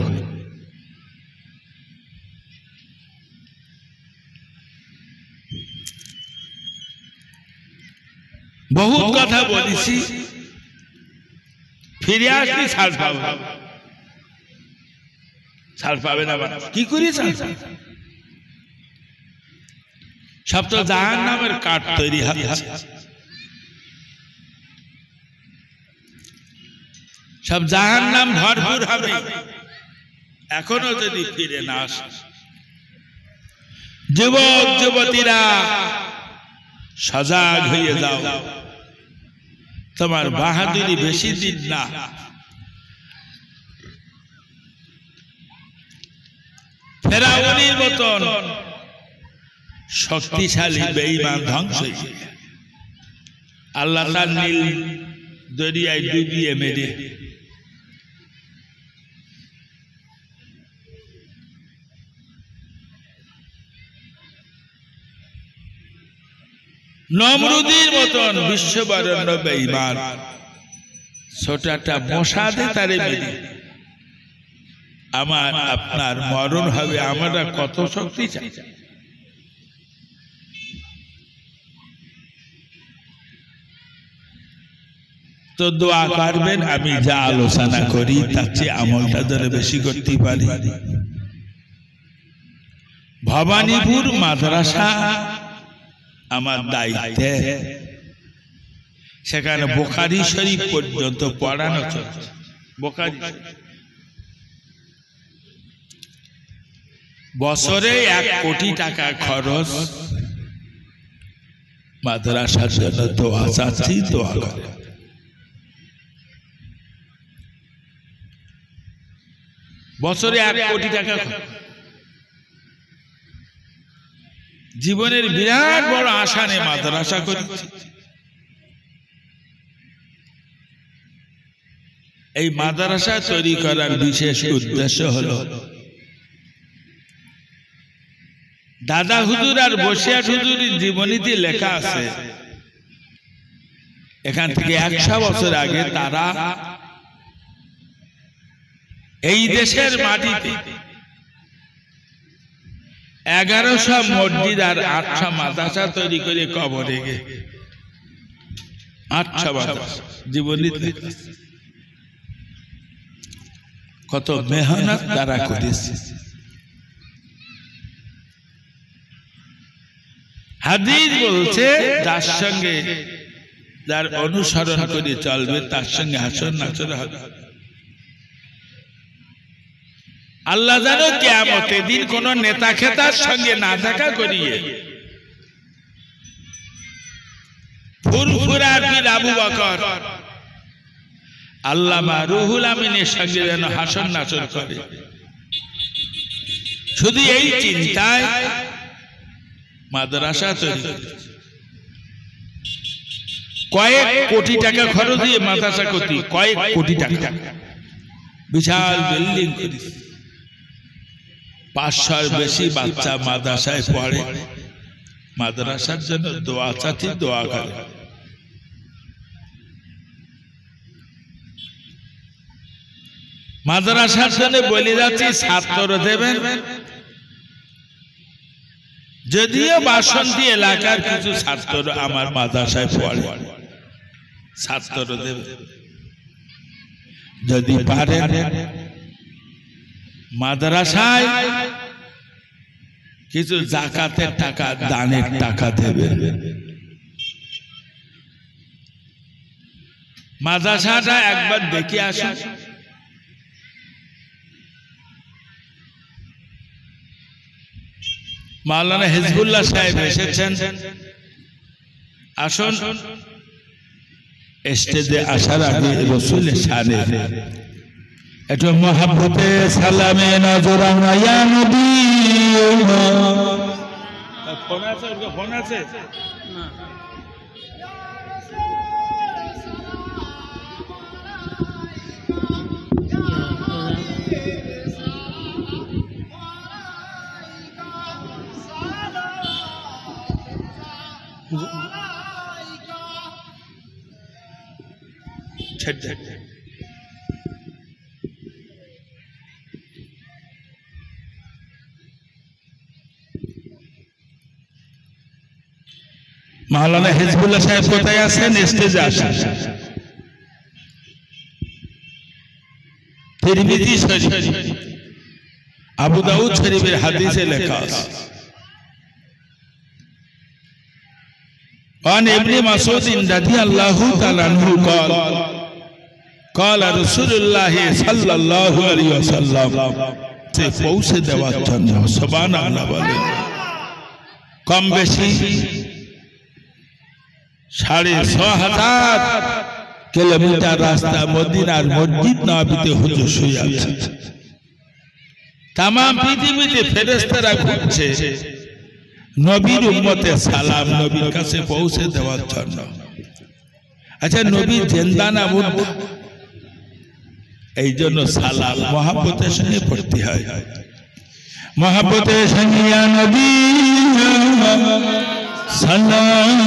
বহুত কথা বলেছি ফিরে আসলে ছাড় পাবে ছাড় পাবে না কি করি সব তো জাহান্নামের কাঠ তৈরি হচ্ছে সব জাহান্নাম ভরপুর হবে এখনো যদি ফিরে না আসে যুবক যুবতীরা সজাগ হয়ে যাও তোমার বাহাদুরি বেশি দিন না ফেরাউনের মতন শক্তিশালী বেঈমান ধ্বংস হয়েছে আল্লাহ তার নীল দরিয়ায় ডুবিয়ে মেরে নমরুদের মতন বিশ্ববরেণ্য বেঈমান ছোটটা মশাতে তারে মেরে আমার আপনার মরণ হবে আমরা কত শক্তি চাই তো দোয়া করবেন আমি যা আলোচনা করি তার চেয়ে আমলটা যেন বেশি করতে পারি ভবানীপুর মাদ্রাসা আমার দায়িত্বে সেখানে বুখারী শরীফ পর্যন্ত পড়ানো চলছে বুখারী বছরে 1 কোটি টাকা খরচ মাদ্রাসার জন্য দোয়া চাচ্ছি দোয়া করে বছরে 1 কোটি টাকা জীবনের বিরাট বড় আশা নিয়ে মাদ্রাসা করেছি এই মাদ্রাসা তৈরি করার বিশেষ উদ্দেশ্য হলো দাদা হুজুর আর বসিয়াট হুজুরের জীবনীতে লেখা আছে এখান থেকে 100 বছর আগে তারা এই দেশের মাটিতে 1100 মসজিদ আর 800 মাদ্রাসা তৈরি করে কবরে গে 800 মাদ্রাসা জীবনীতে কত মেহনত তারা করেছে হাদিস বলছে যার সঙ্গে যার অনুসরণ করে চলবে তার সঙ্গে হাসর নাচর হবে আল্লাহ জানো কিয়ামতের দিন কোন নেতা খেতার সঙ্গে না দেখা করিয়ে ফুরফুরা পীর আবু বকর আল্লামা রুহুল আমিনের সঙ্গে যেন হাসর নাচর করে শুধু এই চিন্তায় মাদ্রাসা তৈরি কয়েক কোটি টাকা খরচ দিয়ে মাদ্রাসা করতে কয়েক কোটি টাকা বিশাল বিল্ডিং করি 500 বেশি বাচ্চা মাদ্রাসায় পড়ে মাদ্রাসার জন্য দোয়া চাচ্ছি দোয়া করে মাদ্রাসার জন্য বলে যাচ্ছি ছাত্র দেবেন যদিও বাসন্তী এলাকার কিছু ছাত্র আমার মাদ্রাসায় পড়ে, ছাত্র দেবে যদি পারেন মাদ্রাসায় কিছু জাকাতের টাকা, দানের টাকা দেবেন। মাদ্রাসাটা একবার দেখে আসুন। মাওলানা হিজবুল্লাহ সাহেব এসেছেন, আসুন। স্টেজে আসার আগে রাসূলের শানে একটু মহব্বতে সালামে নজরানা ইয়া নবী। ফোন আছে, ফোন আছে না? মাওলানা হিজবুল্লাহ সাহেব কোথায় আছেন? স্টেজে আসেন। তিরমিজি শরীফ, আবু দাউদ শরীফের হাদিসে লেখা আছে, عن ابن مسعود رضي الله تعالى عنه قال قال رسول الله صلى الله عليه وسلم से পৌঁছে দেওয়ার জন্য সুবহানাল্লাহ বলেন। কম বেশি ৬৫০০ কিলোমিটার রাস্তা মদিনার মসজিদ নববীতে হুজুর শুয়ে আছে। তাম পৃথিবীতে ফেরেশতারা ঘুরছে নবীর উম্মতে সালাম নবীর কাছে পৌঁছে দেওয়ার জন্য। আচ্ছা, নবী জিন্দা না মুর্দা? এই জন্য সালাম মহব্বতের সঙ্গে পড়তে হয়। মহব্বতের সঙ্গে ইয়া নবী সালাম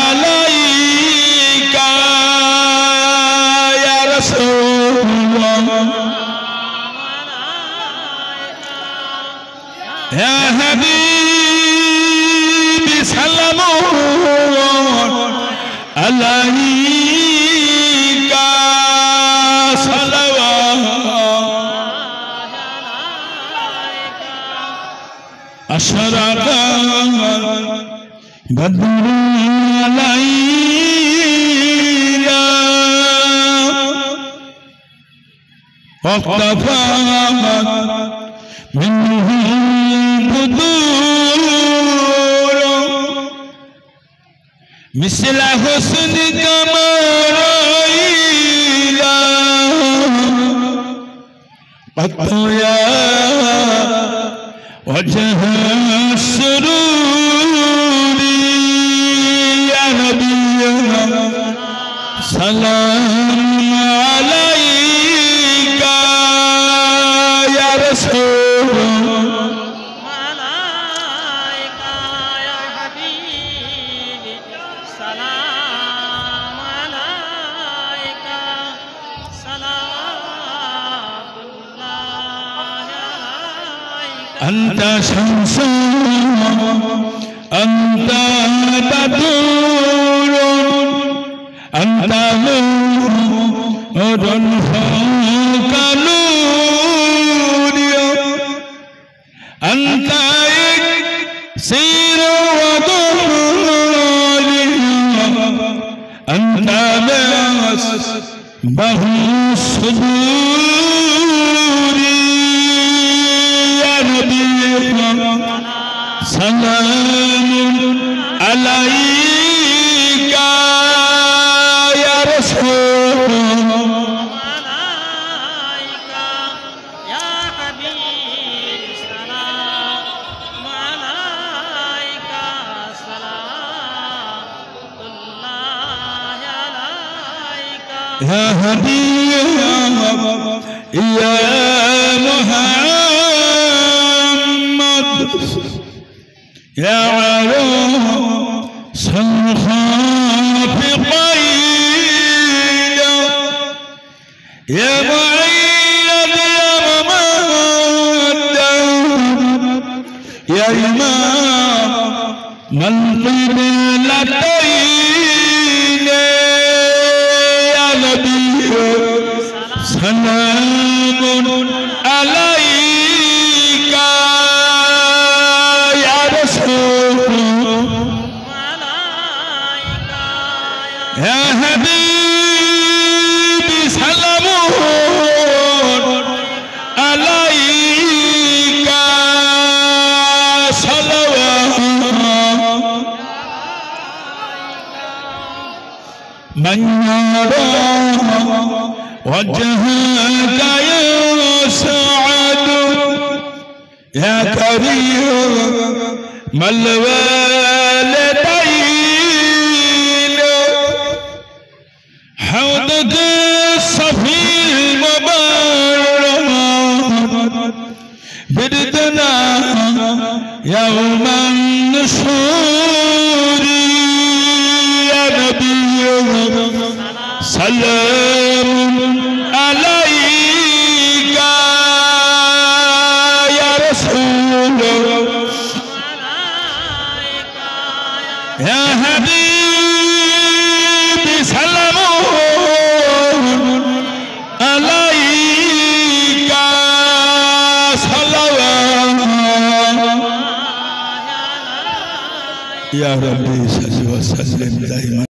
আলাইকা ইয়া রাসূলুল্লাহ ইয়া হাবিবি সালামুন আলাইকা أشرق بدر علينا واختفى منه البدور مثل حسنك ما رأينا قد يا وجه السرور يا نبي سلام عليك يا رسول عليك يا حبيبي سلام عليك صلوات الله عليك أنت شمس أنت بدر أنت نور فوق نور أنت إكسير وضول أنت مصباح الصدور يا نبي سلام عليك يا رسول عليك يا حبيبي سلام عليك صلوات الله عليك يا حبيب يا محمد يا عروس الخافقين يا معيد يا ممد يا إمام من قبلتين يا نبي سلام عليك يا رسول يا حبيبي سلام عليك صلوات من يرى وجهك يسعد يا كريم الوالدين حوضك الصفي المبارك بردنا يوم النشور يا نبي سلام عليك يا رسول يا حبيبي سلام عليك صلوات يا ربي صل وسلم دائما